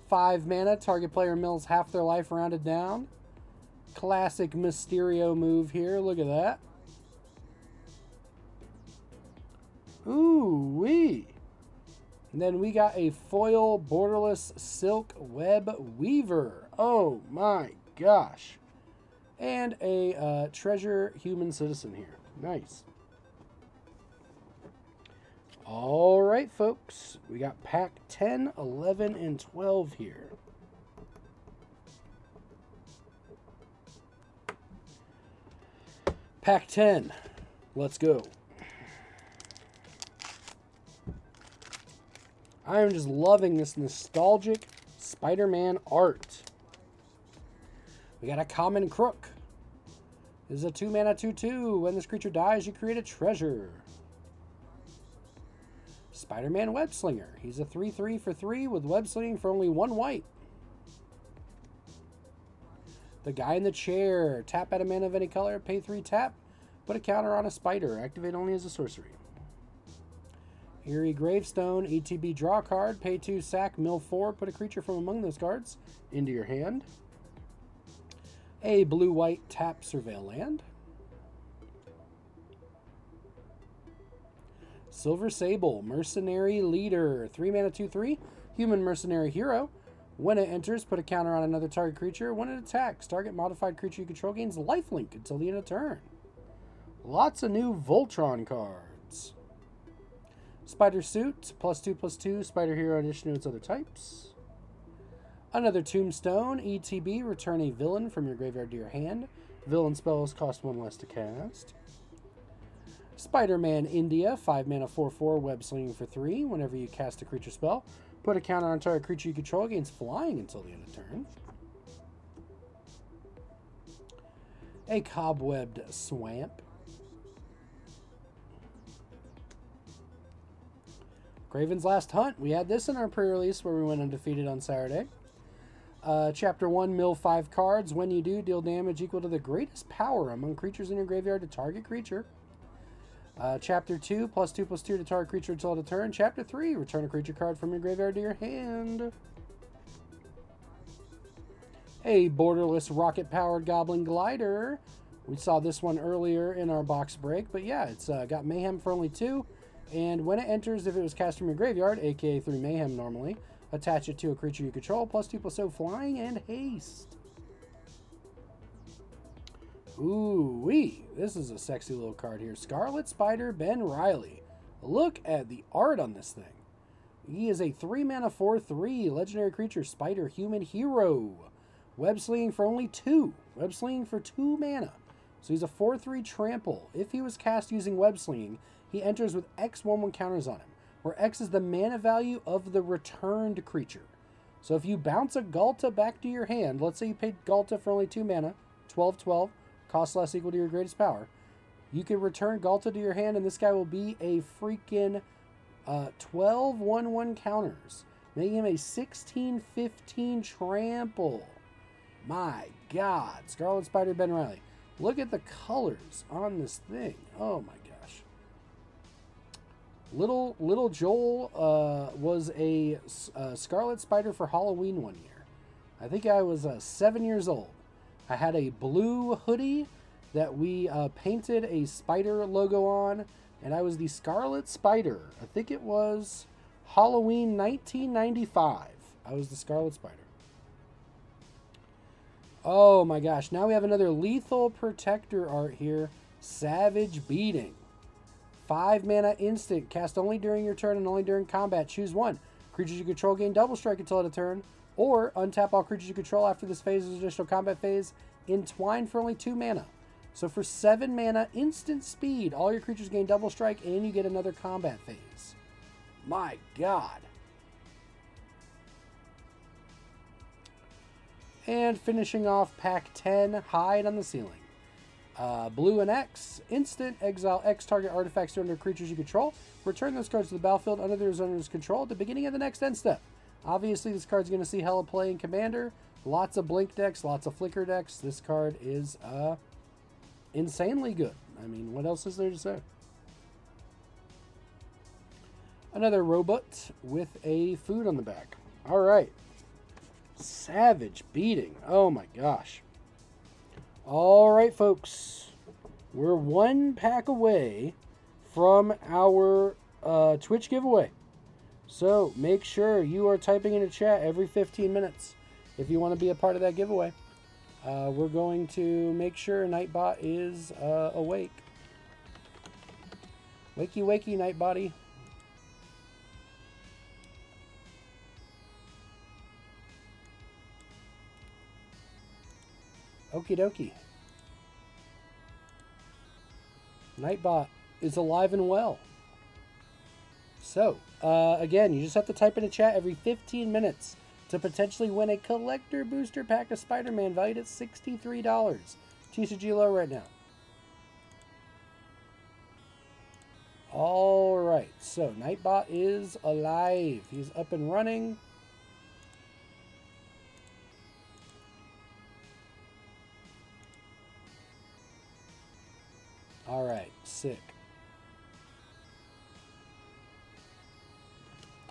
5 mana, target player mills half their life rounded down. Classic Mysterio move here, look at that. Ooh wee. And then we got a foil borderless Silk Web Weaver. Oh my gosh. And a treasure human citizen here. Nice. All right, folks. We got pack 10, 11, and 12 here. Pack 10. Let's go. I am just loving this nostalgic Spider-Man art. We got a Common Crook. This is a 2 mana 2/2. When this creature dies, you create a treasure. Spider-Man Web Slinger. He's a 3/3 for 3 with web slinging for only 1 white. The Guy in the Chair. Tap at a mana of any color. Pay 3 tap. Put a counter on a spider. Activate only as a sorcery. Eerie Gravestone. ETB draw card. Pay 2 sack. Mill 4. Put a creature from among those cards into your hand. A blue-white tap surveil land. Silver Sable, Mercenary Leader, 3 mana 2/3, human mercenary hero. When it enters, put a counter on another target creature. When it attacks, target modified creature you control gains lifelink until the end of turn. Lots of new Voltron cards. Spider Suit, +2/+2, Spider Hero addition to its other types. Another Tombstone, ETB, return a villain from your graveyard to your hand. Villain spells cost 1 less to cast. Spider-Man India, 5 mana 4/4, web slinging for 3. Whenever you cast a creature spell, put a counter on target creature you control against flying until the end of turn. A Cobwebbed Swamp. Graven's Last Hunt. We had this in our pre-release where we went undefeated on Saturday. Chapter 1, mill 5 cards. When you do, deal damage equal to the greatest power among creatures in your graveyard to target creature. Chapter 2, +2/+2 to target creature until end of turn. Chapter 3, return a creature card from your graveyard to your hand. A borderless rocket-powered Goblin Glider. We saw this one earlier in our box break, but yeah, it's got Mayhem for only 2. And when it enters, if it was cast from your graveyard, aka 3 Mayhem normally, attach it to a creature you control, +2/+0 flying and haste. Ooh wee, this is a sexy little card here. Scarlet Spider Ben Riley. Look at the art on this thing. He is a 3 mana 4/3 legendary creature, Spider Human Hero. Web slinging for only 2. Web slinging for 2 mana. So he's a 4/3 trample. If he was cast using web slinging, he enters with X 1/1 counters on him, where X is the mana value of the returned creature. So if you bounce a Galta back to your hand, let's say you paid Galta for only 2 mana, 12/12, cost less equal to your greatest power, you can return Galta to your hand, and this guy will be a freaking 12 1/1 counters, making him a 16/15 trample. My God. Scarlet Spider Ben Riley. Look at the colors on this thing. Oh my gosh. Little Joel was a Scarlet Spider for Halloween one year. I think I was 7 years old. I had a blue hoodie that we painted a spider logo on, and I was the Scarlet Spider. I think it was Halloween 1995. I was the Scarlet Spider. Oh my gosh, now we have another Lethal Protector art here. Savage Beating. 5 mana instant, cast only during your turn and only during combat. Choose one. Creatures you control gain double strike until end of turn, or untap all creatures you control after this phase's additional combat phase. Entwine for only 2 mana. So for 7 mana, instant speed, all your creatures gain double strike and you get another combat phase. My God. And finishing off pack 10, Hide on the Ceiling. Blue and X, instant, exile X target artifacts under creatures you control. Return those cards to the battlefield under their owner's control at the beginning of the next end step. Obviously, this card's going to see hella play in Commander. Lots of Blink decks, lots of Flicker decks. This card is insanely good. I mean, what else is there to say? Another robot with a food on the back. All right. Savage Beating. Oh my gosh. All right, folks. We're 1 pack away from our Twitch giveaway. So make sure you are typing in a chat every 15 minutes if you want to be a part of that giveaway. We're going to make sure Nightbot is awake. Wakey, wakey, Nightbotty. Okie dokie. Nightbot is alive and well. So, again, you just have to type in a chat every 15 minutes to potentially win a collector booster pack of Spider-Man valued at $63. TCG low right now. All right, so Nightbot is alive. He's up and running. All right, sick.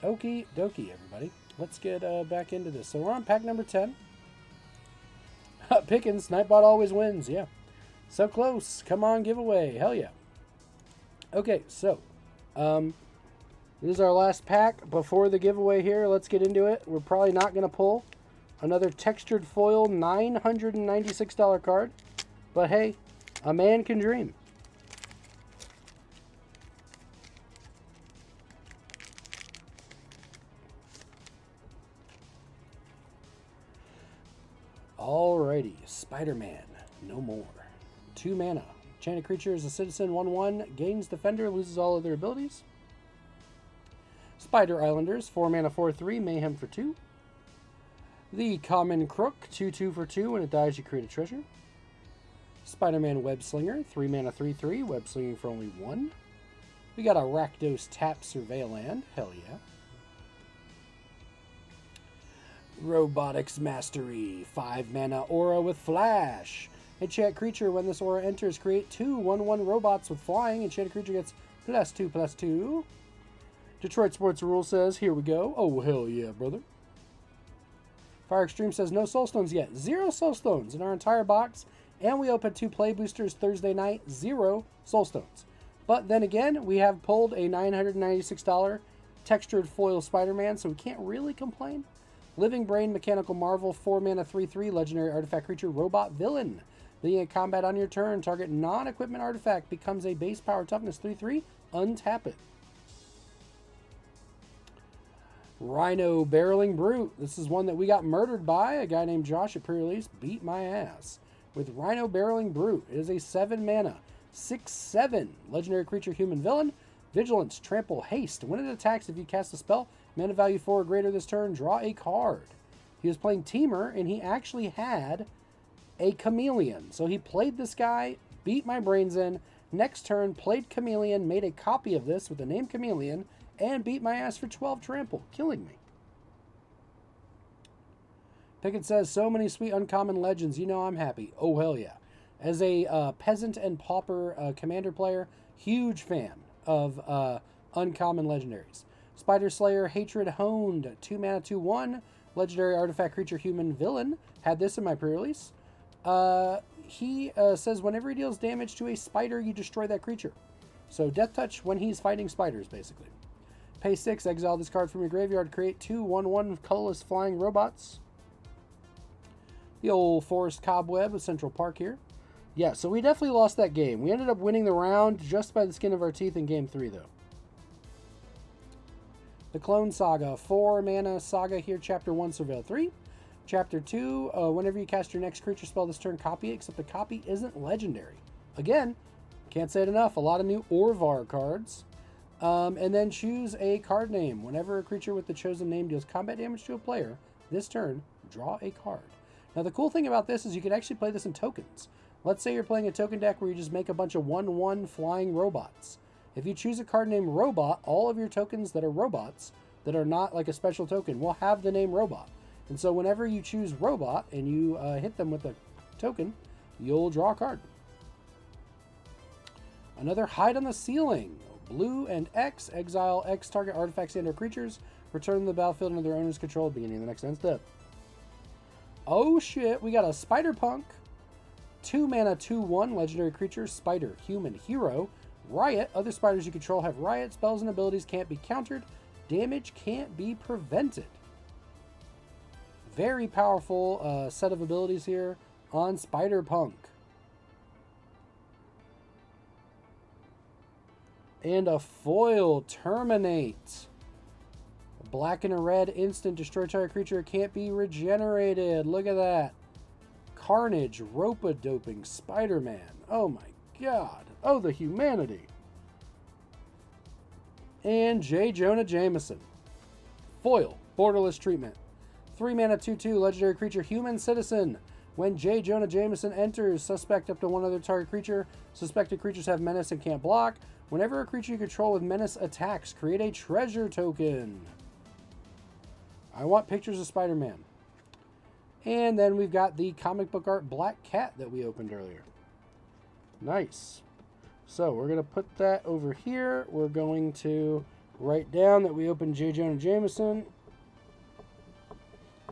Okie dokie, everybody. Let's get back into this. So we're on pack number 10. Pickens, Nightbot always wins. Yeah. So close. Come on, giveaway. Hell yeah. Okay, so this is our last pack before the giveaway here. Let's get into it. We're probably not going to pull another textured foil $996 card. But hey, a man can dream. Alrighty, Spider-Man, no more. 2 mana. Enchanted creature is a citizen, 1/1, gains defender, loses all other abilities. Spider Islanders, 4 mana, 4/3, mayhem for 2. The Common Crook, 2/2 for 2, when it dies you create a treasure. Spider-Man Web Slinger, 3 mana, 3/3, web slinging for only 1. We got a Rakdos Tap Surveilland, hell yeah. Robotics Mastery, 5 mana aura with flash. Enchant creature, when this aura enters, create 2 1/1 robots with flying. Enchanted creature gets +2/+2. Detroit Sports Rule says, here we go. Oh, hell yeah, brother. Fire Extreme says, no Soulstones yet. 0 Soulstones in our entire box. And we opened 2 play boosters Thursday night. 0 Soulstones. But then again, we have pulled a $996 textured foil Spider-Man, so we can't really complain. Living Brain, Mechanical Marvel, 4 mana, 3/3, legendary artifact creature, robot villain. Being in combat on your turn, target non-equipment artifact becomes a base power toughness 3/3, untap it. Rhino Barreling Brute. This is one that we got murdered by. A guy named Josh at pre-release beat my ass. with Rhino Barreling Brute. It is a 7 mana, 6/7 legendary creature human villain. Vigilance, Trample, Haste. When it attacks, if you cast a spell, mana value 4 or greater this turn, draw a card. He was playing Teamer, and he actually had a Chameleon. So he played this guy, beat my brains in. Next turn, played Chameleon, made a copy of this with the name Chameleon, and beat my ass for 12 trample, killing me. Pickett says, so many sweet uncommon legends. You know I'm happy. Oh, hell yeah. As a peasant and pauper commander player, huge fan of uncommon legendaries. Spider Slayer, Hatred Honed, 2 mana, 2/1. Legendary artifact creature human villain. Had this in my pre-release. He says whenever he deals damage to a spider, you destroy that creature. So Death Touch when he's fighting spiders, basically. Pay 6, exile this card from your graveyard, create 2 1/1 colorless flying robots. The old Forest Cobweb of Central Park here. Yeah, so we definitely lost that game. We ended up winning the round just by the skin of our teeth in game 3, though. The Clone Saga, 4 mana saga here, Chapter 1, Surveil 3. Chapter 2, whenever you cast your next creature spell this turn, copy it, except the copy isn't legendary. Again, can't say it enough, a lot of new Orvar cards. And then choose a card name. Whenever a creature with the chosen name deals combat damage to a player, this turn, draw a card. Now the cool thing about this is you can actually play this in tokens. Let's say you're playing a token deck where you just make a bunch of 1/1 flying robots. If you choose a card named Robot, all of your tokens that are robots, that are not like a special token, will have the name Robot. And so whenever you choose Robot and you hit them with a token, you'll draw a card. Another Hide on the Ceiling. Blue and X, exile X target artifacts and or creatures, return them to the battlefield under their owner's control at the beginning of the next end step. Oh shit, we got a Spider Punk. 2 mana, 2/1 legendary creature, Spider, human, hero. Riot, other spiders you control have riot, spells and abilities can't be countered, damage can't be prevented. Very powerful set of abilities here on Spider Punk. And a foil, Terminate. A black and a red instant, destroy target creature, can't be regenerated. Look at that. Carnage, rope-a-doping Spider-Man. Oh my god. Oh, the humanity. And J. Jonah Jameson. Foil, borderless treatment. 3 mana, 2/2, legendary creature, human citizen. When J. Jonah Jameson enters, suspect up to one other target creature. Suspected creatures have menace and can't block. Whenever a creature you control with menace attacks, create a treasure token. I want pictures of Spider-Man. And then we've got the comic book art Black Cat that we opened earlier. Nice. So we're going to put that over here. We're going to write down that we opened J. Jonah Jameson,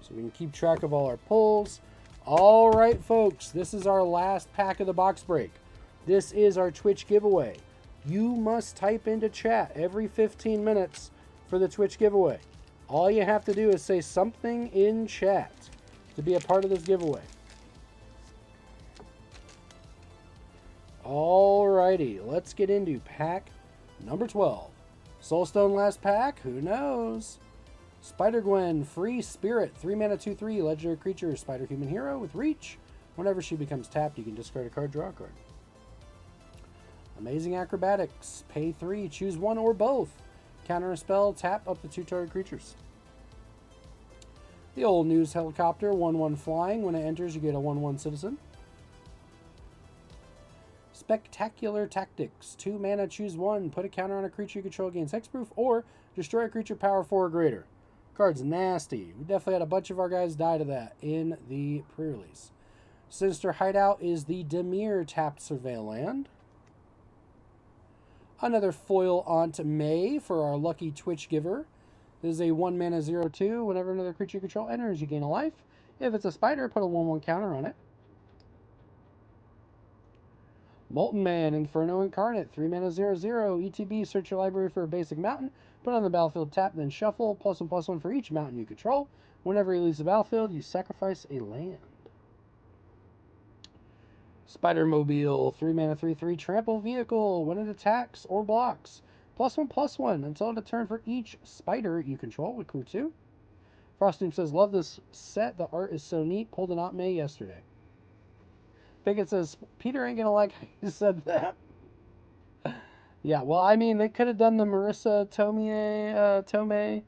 so we can keep track of all our pulls. All right, folks, this is our last pack of the box break. This is our Twitch giveaway. You must type into chat every 15 minutes for the Twitch giveaway. All you have to do is say something in chat to be a part of this giveaway. Alrighty, let's get into pack number 12. Soulstone last pack, who knows? Spider-Gwen, Free Spirit, 3 mana, 2/3, legendary creature, Spider Human Hero with Reach. Whenever she becomes tapped, you can discard a card, draw a card. Amazing Acrobatics, pay 3, choose one or both. Counter a spell, tap up to 2 target creatures. The Old News Helicopter, 1/1 flying. When it enters, you get a 1/1 citizen. Spectacular Tactics, 2 mana, choose one. Put a counter on a creature you control against hexproof, or destroy a creature power 4 or greater. Card's nasty. We definitely had a bunch of our guys die to that in the pre-release. Sinister Hideout is the Dimir tapped Surveil land. Another foil Aunt May for our lucky Twitch giver. This is a 1 mana 0/2. Whenever another creature you control enters, you gain a life. If it's a spider, put a 1/1 counter on it. Molten Man, Inferno Incarnate, 3 mana 0/0. ETB, search your library for a basic mountain. Put it on the battlefield, tap, then shuffle. +1/+1 for each mountain you control. Whenever he leaves the battlefield, you sacrifice a land. Spider-Mobile, 3 mana 3/3. Trample vehicle. When it attacks or blocks, +1/+1 until end of turn for each spider you control with crew 2. Frosting says, love this set. The art is so neat. Pulled an Aunt May yesterday. Pickett says, Peter ain't gonna like how you said that. Yeah, well, I mean, they could have done the Marissa Tomei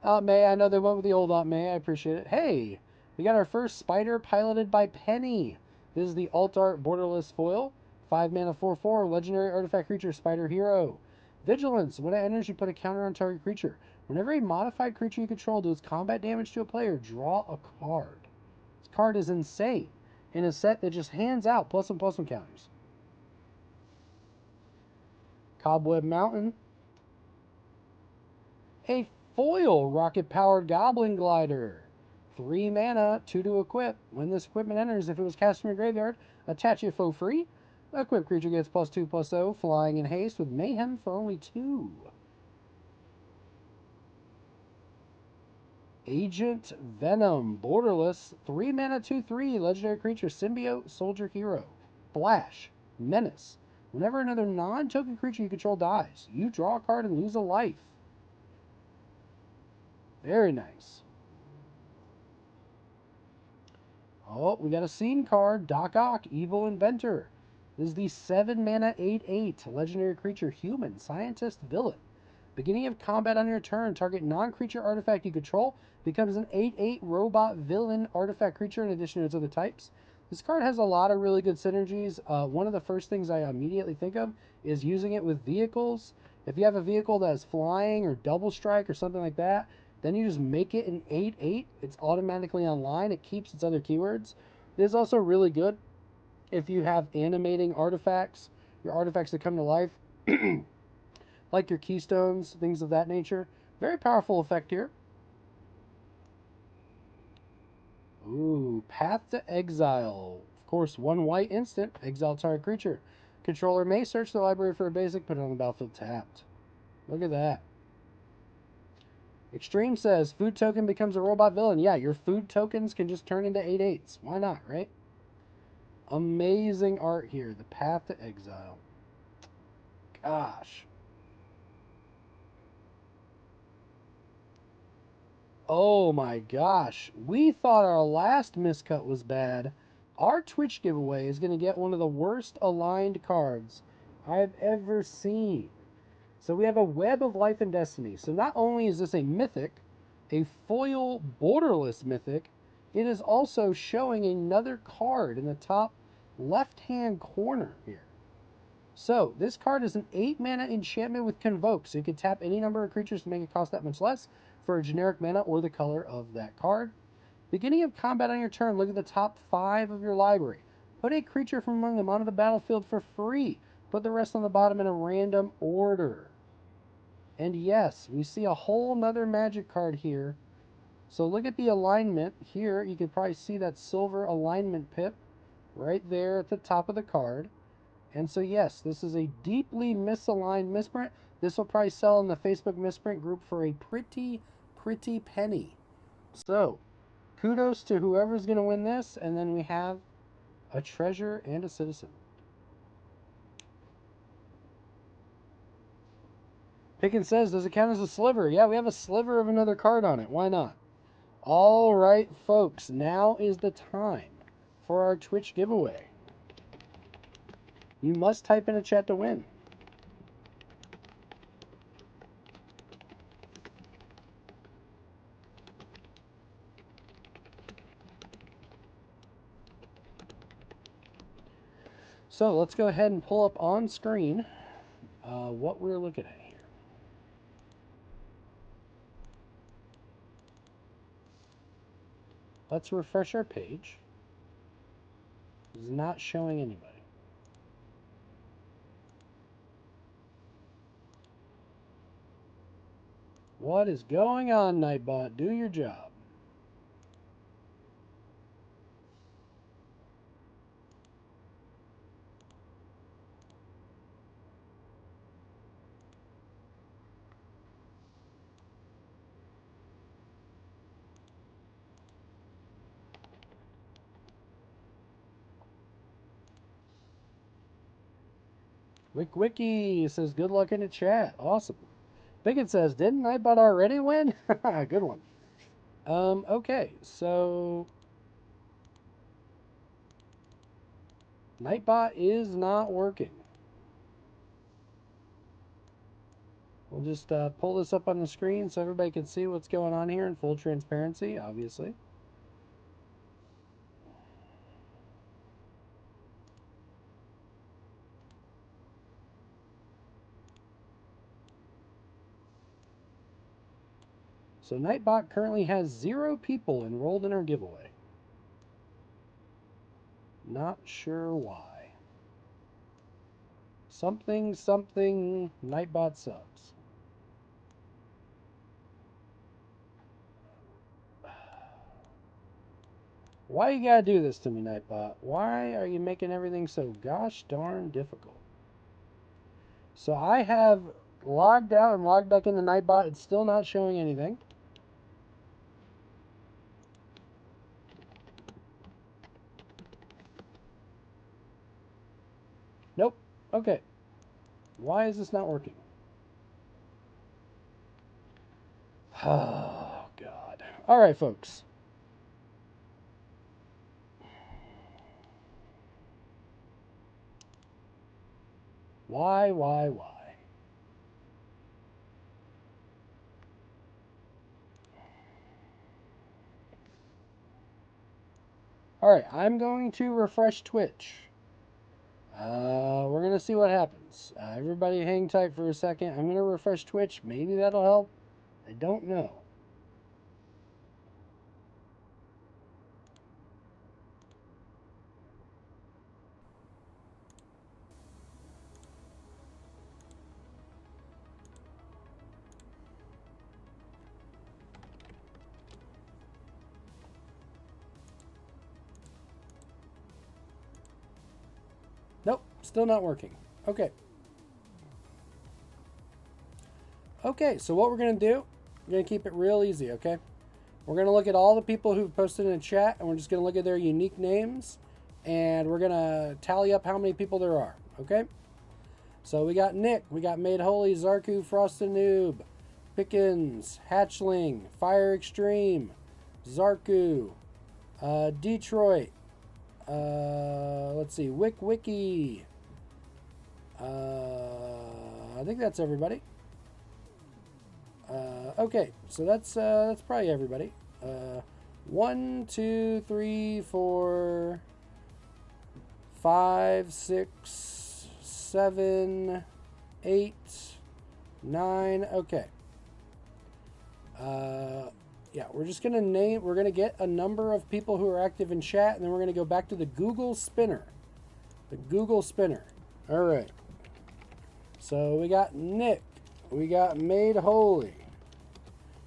Aunt May. I know they went with the old Aunt May. I appreciate it. Hey, we got our first spider piloted by Penny. This is the alt art borderless foil. 5 mana 4/4 legendary artifact creature spider hero. Vigilance. When it enters, you put a counter on target creature. Whenever a modified creature you control does combat damage to a player, draw a card. This card is insane. In a set that just hands out +1/+1 counters. Cobweb Mountain. A foil rocket-powered Goblin Glider. 3 mana, 2 to equip. When this equipment enters, if it was cast from your graveyard, attach it for free. The equipped creature gets +2/+0, flying in haste with mayhem for only 2. Agent Venom, borderless, 3 mana, 2/3, legendary creature, symbiote, soldier hero. Flash, menace. Whenever another non-token creature you control dies, you draw a card and lose a life. Very nice. Oh, we got a scene card. Doc Ock, Evil Inventor. This is the 7 mana 8/8 legendary creature, human, scientist, villain. Beginning of combat on your turn, target non-creature artifact you control becomes an 8/8 robot villain artifact creature in addition to its other types. This card has a lot of really good synergies. One of the first things I immediately think of is using it with vehicles. If you have a vehicle that is flying or double strike or something like that, then you just make it an 8/8. It's automatically online. It keeps its other keywords. It is also really good if you have animating artifacts, your artifacts that come to life, like your keystones, things of that nature. Very powerful effect here. Ooh, Path to Exile. Of course, 1 white instant, exile target creature. Controller may search the library for a basic, put it on the battlefield tapped. Look at that. Extreme says, food token becomes a robot villain. Yeah, your food tokens can just turn into 8/8s. Why not, right? Amazing art here. The Path to Exile. Gosh. Oh my gosh. We thought our last miscut was bad. Our Twitch giveaway is going to get one of the worst aligned cards I've ever seen. So we have a Web of Life and Destiny. So not only is this a mythic, a foil borderless mythic, it is also showing another card in the top left-hand corner here. So this card is an 8 mana enchantment with Convoke. So you can tap any number of creatures to make it cost that much less for a generic mana or the color of that card. Beginning of combat on your turn, look at the top 5 of your library. Put a creature from among them onto the battlefield for free. Put the rest on the bottom in a random order. And yes, we see a whole nother magic card here. So look at the alignment. Here, you can probably see that silver alignment pip right there at the top of the card. And so yes, this is a deeply misaligned misprint. This will probably sell in the Facebook misprint group for a pretty penny. So, kudos to whoever's going to win this. And then we have a treasure and a citizen. Pickens says, does it count as a sliver? Yeah, we have a sliver of another card on it. Why not? All right, folks. Now is the time for our Twitch giveaway. You must type in a chat to win. So let's go ahead and pull up on screen what we're looking at here. Let's refresh our page. It's not showing anybody. What is going on, Nightbot? Do your job. Wiki says good luck in the chat. Awesome. Bigot says, didn't Nightbot already win? Good one. Okay, so Nightbot is not working. We'll just pull this up on the screen so everybody can see what's going on here in full transparency, obviously. So Nightbot currently has 0 people enrolled in our giveaway. Not sure why. Something, Nightbot sucks. Why you gotta do this to me, Nightbot? Why are you making everything so gosh darn difficult? So I have logged out and logged back into Nightbot. It's still not showing anything. Nope. Okay. Why is this not working? Oh, God. All right, folks. Why? All right, I'm going to refresh Twitch. We're going to see what happens. Everybody hang tight for a second. I'm going to refresh Twitch. Maybe that'll help. I don't know. Nope, still not working. Okay. Okay, so what we're going to do, we're going to keep it real easy, okay? We're going to look at all the people who've posted in the chat, and we're just going to look at their unique names, and we're going to tally up how many people there are, okay? So we got Nick, we got Made Holy, Zarku, Frosted Noob, Pickens, Hatchling, Fire Extreme, Zarku, Detroit, let's see, Wiki. I think that's everybody. Okay, so that's probably everybody. 1, 2, 3, 4, 5, 6, 7, 8, 9. Okay. Yeah, we're just gonna name. We're gonna get a number of people who are active in chat, and then we're gonna go back to the Google Spinner. The Google Spinner. All right. So we got Nick. We got Made Holy.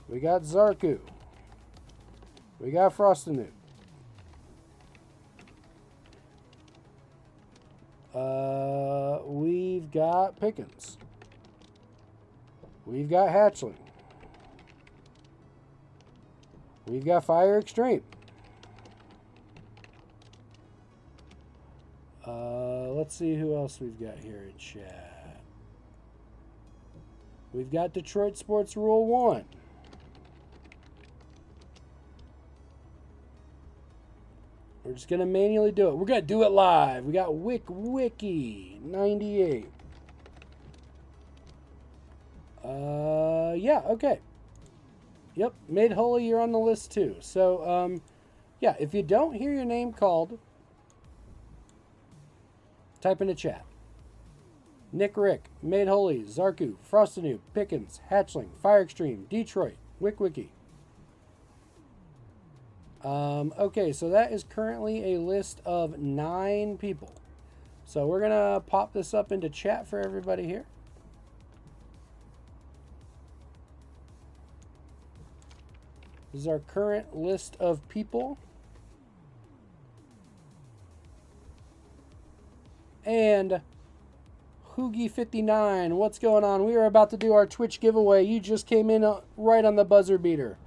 We got Zarku. We got Frostinu. We've got Pickens. We've got Hatchling. We've got Fire Extreme. Let's see who else we've got here in chat. We've got Detroit Sports Rule 1. We're just going to manually do it. We're going to do it live. We got Wiki 98. Yeah, okay. Yep, Made Holy, you're on the list too. So, yeah, if you don't hear your name called, type in the chat. Nick Rick, Made Holy, Zarku, Frostinu, Pickens, Hatchling, Fire Extreme, Detroit, Wiki. Okay, so that is currently a list of 9 people. So we're going to pop this up into chat for everybody here. This is our current list of people. And Hoogie59, what's going on? We are about to do our Twitch giveaway. You just came in right on the buzzer beater.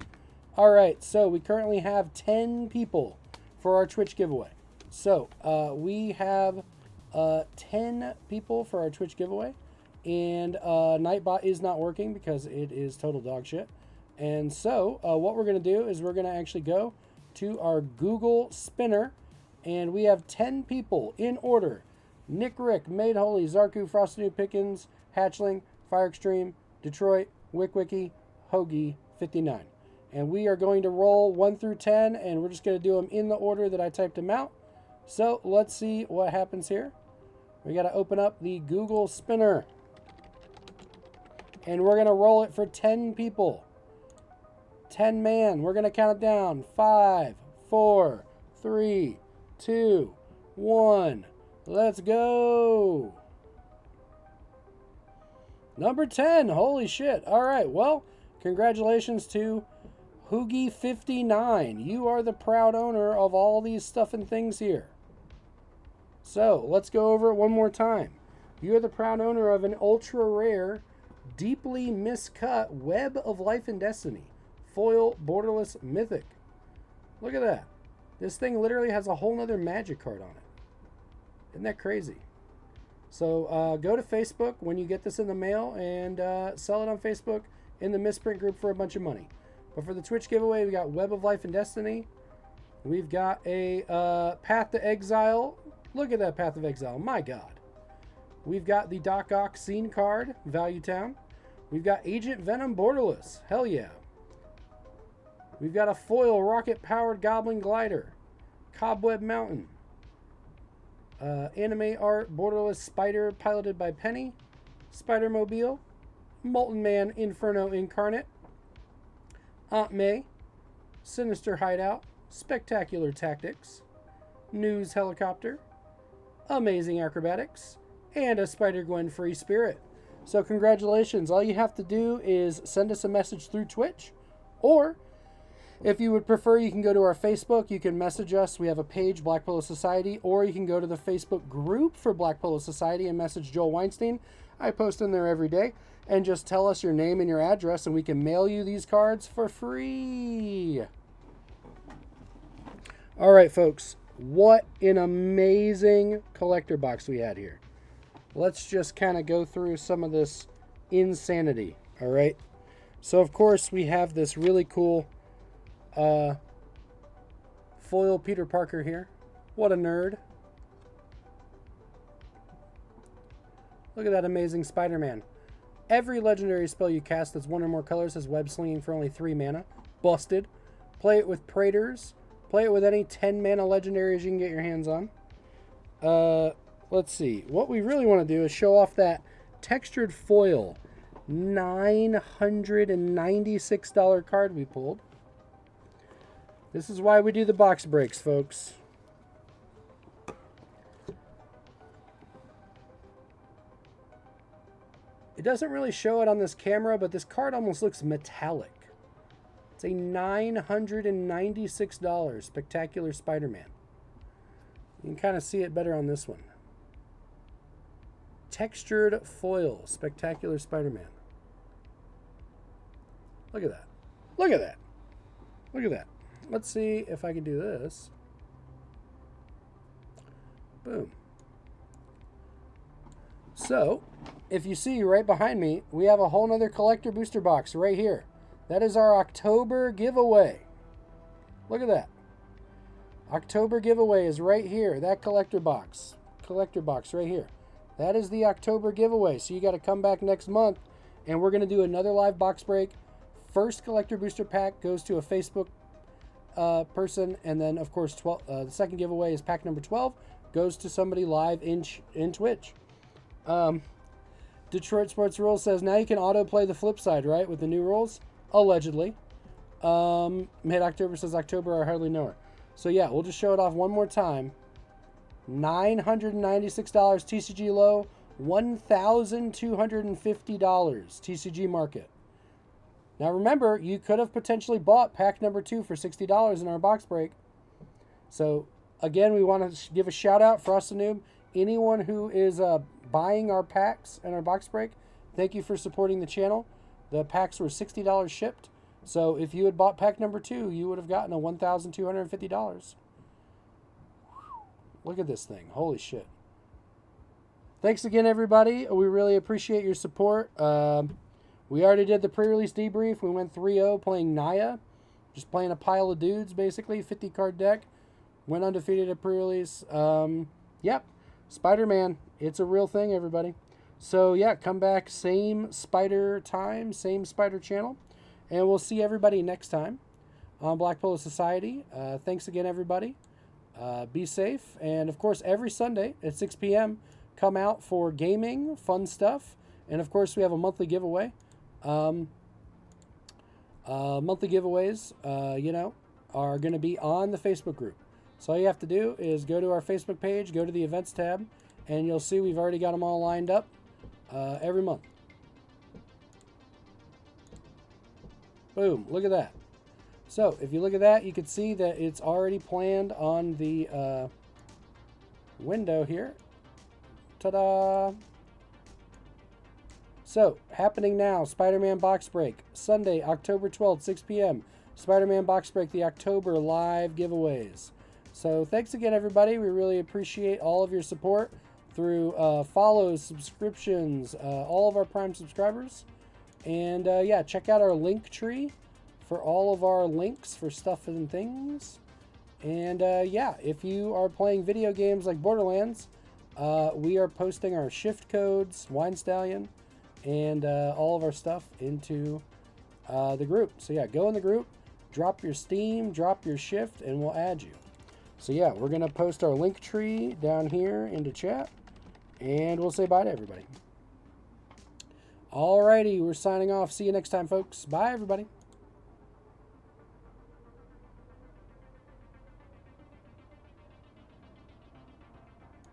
All right, so we currently have 10 people for our Twitch giveaway. So we have 10 people for our Twitch giveaway. And Nightbot is not working because it is total dog shit. And so what we're going to do is we're going to actually go to our Google Spinner. And we have 10 people in order. Nick Rick, Made Holy, Zarku, Frosted New Pickens, Hatchling, Fire Extreme, Detroit, Wickwiki, Hoagie, 59. And we are going to roll 1 through 10, and we're just going to do them in the order that I typed them out. So let's see what happens here. We got to open up the Google Spinner. And we're going to roll it for 10 people. 10 man. We're going to count it down. 5, 4, 3, 2, 1. Let's go. Number 10. Holy shit. All right. Well, congratulations to Hoogie59. You are the proud owner of all these stuff and things here. So let's go over it one more time. You are the proud owner of an ultra rare, deeply miscut Web of Life and Destiny foil borderless mythic. Look at that. This thing literally has a whole nother magic card on it. Isn't that crazy? So go to Facebook when you get this in the mail and sell it on Facebook in the misprint group for a bunch of money. But for the Twitch giveaway, we got Web of Life and Destiny. We've got a Path to Exile. Look at that Path of Exile. My God. We've got the Doc Ock Scene card, Value Town. We've got Agent Venom Borderless. Hell yeah. We've got a foil rocket-powered Goblin Glider. Cobweb Mountain. Anime art Borderless Spider piloted by Penny. Spider-Mobile. Molten Man Inferno Incarnate. Aunt May. Sinister Hideout. Spectacular Tactics. News Helicopter. Amazing Acrobatics. And a Spider-Gwen Free Spirit. So congratulations. All you have to do is send us a message through Twitch, or if you would prefer, you can go to our Facebook. You can message us. We have a page, Black Polo Society, or you can go to the Facebook group for Black Polo Society and message Joel Weinstein. I post in there every day. And just tell us your name and your address, and we can mail you these cards for free. All right, folks. What an amazing collector box we had here. Let's just kind of go through some of this insanity. All right. So, of course, we have this really cool foil Peter Parker here. What a nerd. Look at that amazing Spider-Man. Every legendary spell you cast that's one or more colors has web slinging for only 3 mana. Busted. Play it with Praetors. Play it with any 10 mana legendaries you can get your hands on. Let's see. What we really want to do is show off that textured foil $996 card we pulled. This is why we do the box breaks, folks. It doesn't really show it on this camera, but this card almost looks metallic. It's a $996 Spectacular Spider-Man. You can kind of see it better on this one. Textured foil Spectacular Spider-Man. Look at that. Look at that. Look at that. Let's see if I can do this. Boom. So, if you see right behind me, we have a whole nother collector booster box right here. That is our October giveaway. Look at that. October giveaway is right here. That collector box right here. That is the October giveaway. So you got to come back next month, and we're going to do another live box break. First collector booster pack goes to a Facebook person, and then of course the second giveaway is pack number 12, goes to somebody live in Twitch. Detroit Sports Rules says now you can auto play the flip side, right, with the new rules, allegedly. Mid-October says October, I hardly know her. So yeah, we'll just show it off one more time. $996 TCG low, $1,250 TCG market. Now remember, you could have potentially bought pack number 2 for $60 in our box break. So again, we want to give a shout out for us, Noob. Anyone who is buying our packs and our box break, thank you for supporting the channel. The packs were $60 shipped. So if you had bought pack number 2, you would have gotten a $1,250. Look at this thing. Holy shit. Thanks again, everybody. We really appreciate your support. We already did the pre-release debrief. We went 3-0 playing Naya. Just playing a pile of dudes, basically. 50-card deck. Went undefeated at pre-release. Yep, Spider-Man. It's a real thing, everybody. So yeah, come back, same spider time, same spider channel, and we'll see everybody next time on BlackPoloSociety. Thanks again, everybody. Be safe, and of course, every Sunday at 6 p.m., come out for gaming, fun stuff, and of course, we have a monthly giveaway. Monthly giveaways, are going to be on the Facebook group. So all you have to do is go to our Facebook page, go to the events tab, and you'll see we've already got them all lined up every month. Boom, look at that. So if you look at that, you can see that it's already planned on the window here. Ta-da! So, happening now, Spider-Man Box Break, Sunday, October 12th, 6 p.m. Spider-Man Box Break, the October live giveaways. So, thanks again, everybody. We really appreciate all of your support through follows, subscriptions, all of our Prime subscribers. And, yeah, check out our Linktree for all of our links for stuff and things. And, yeah, if you are playing video games like Borderlands, we are posting our shift codes, Wine Stallion, and all of our stuff into the group. So yeah, go in the group, drop your Steam, drop your shift, and we'll add you. So yeah, we're going to post our link tree down here into chat, and we'll say bye to everybody. Alrighty, we're signing off. See you next time, folks. Bye, everybody.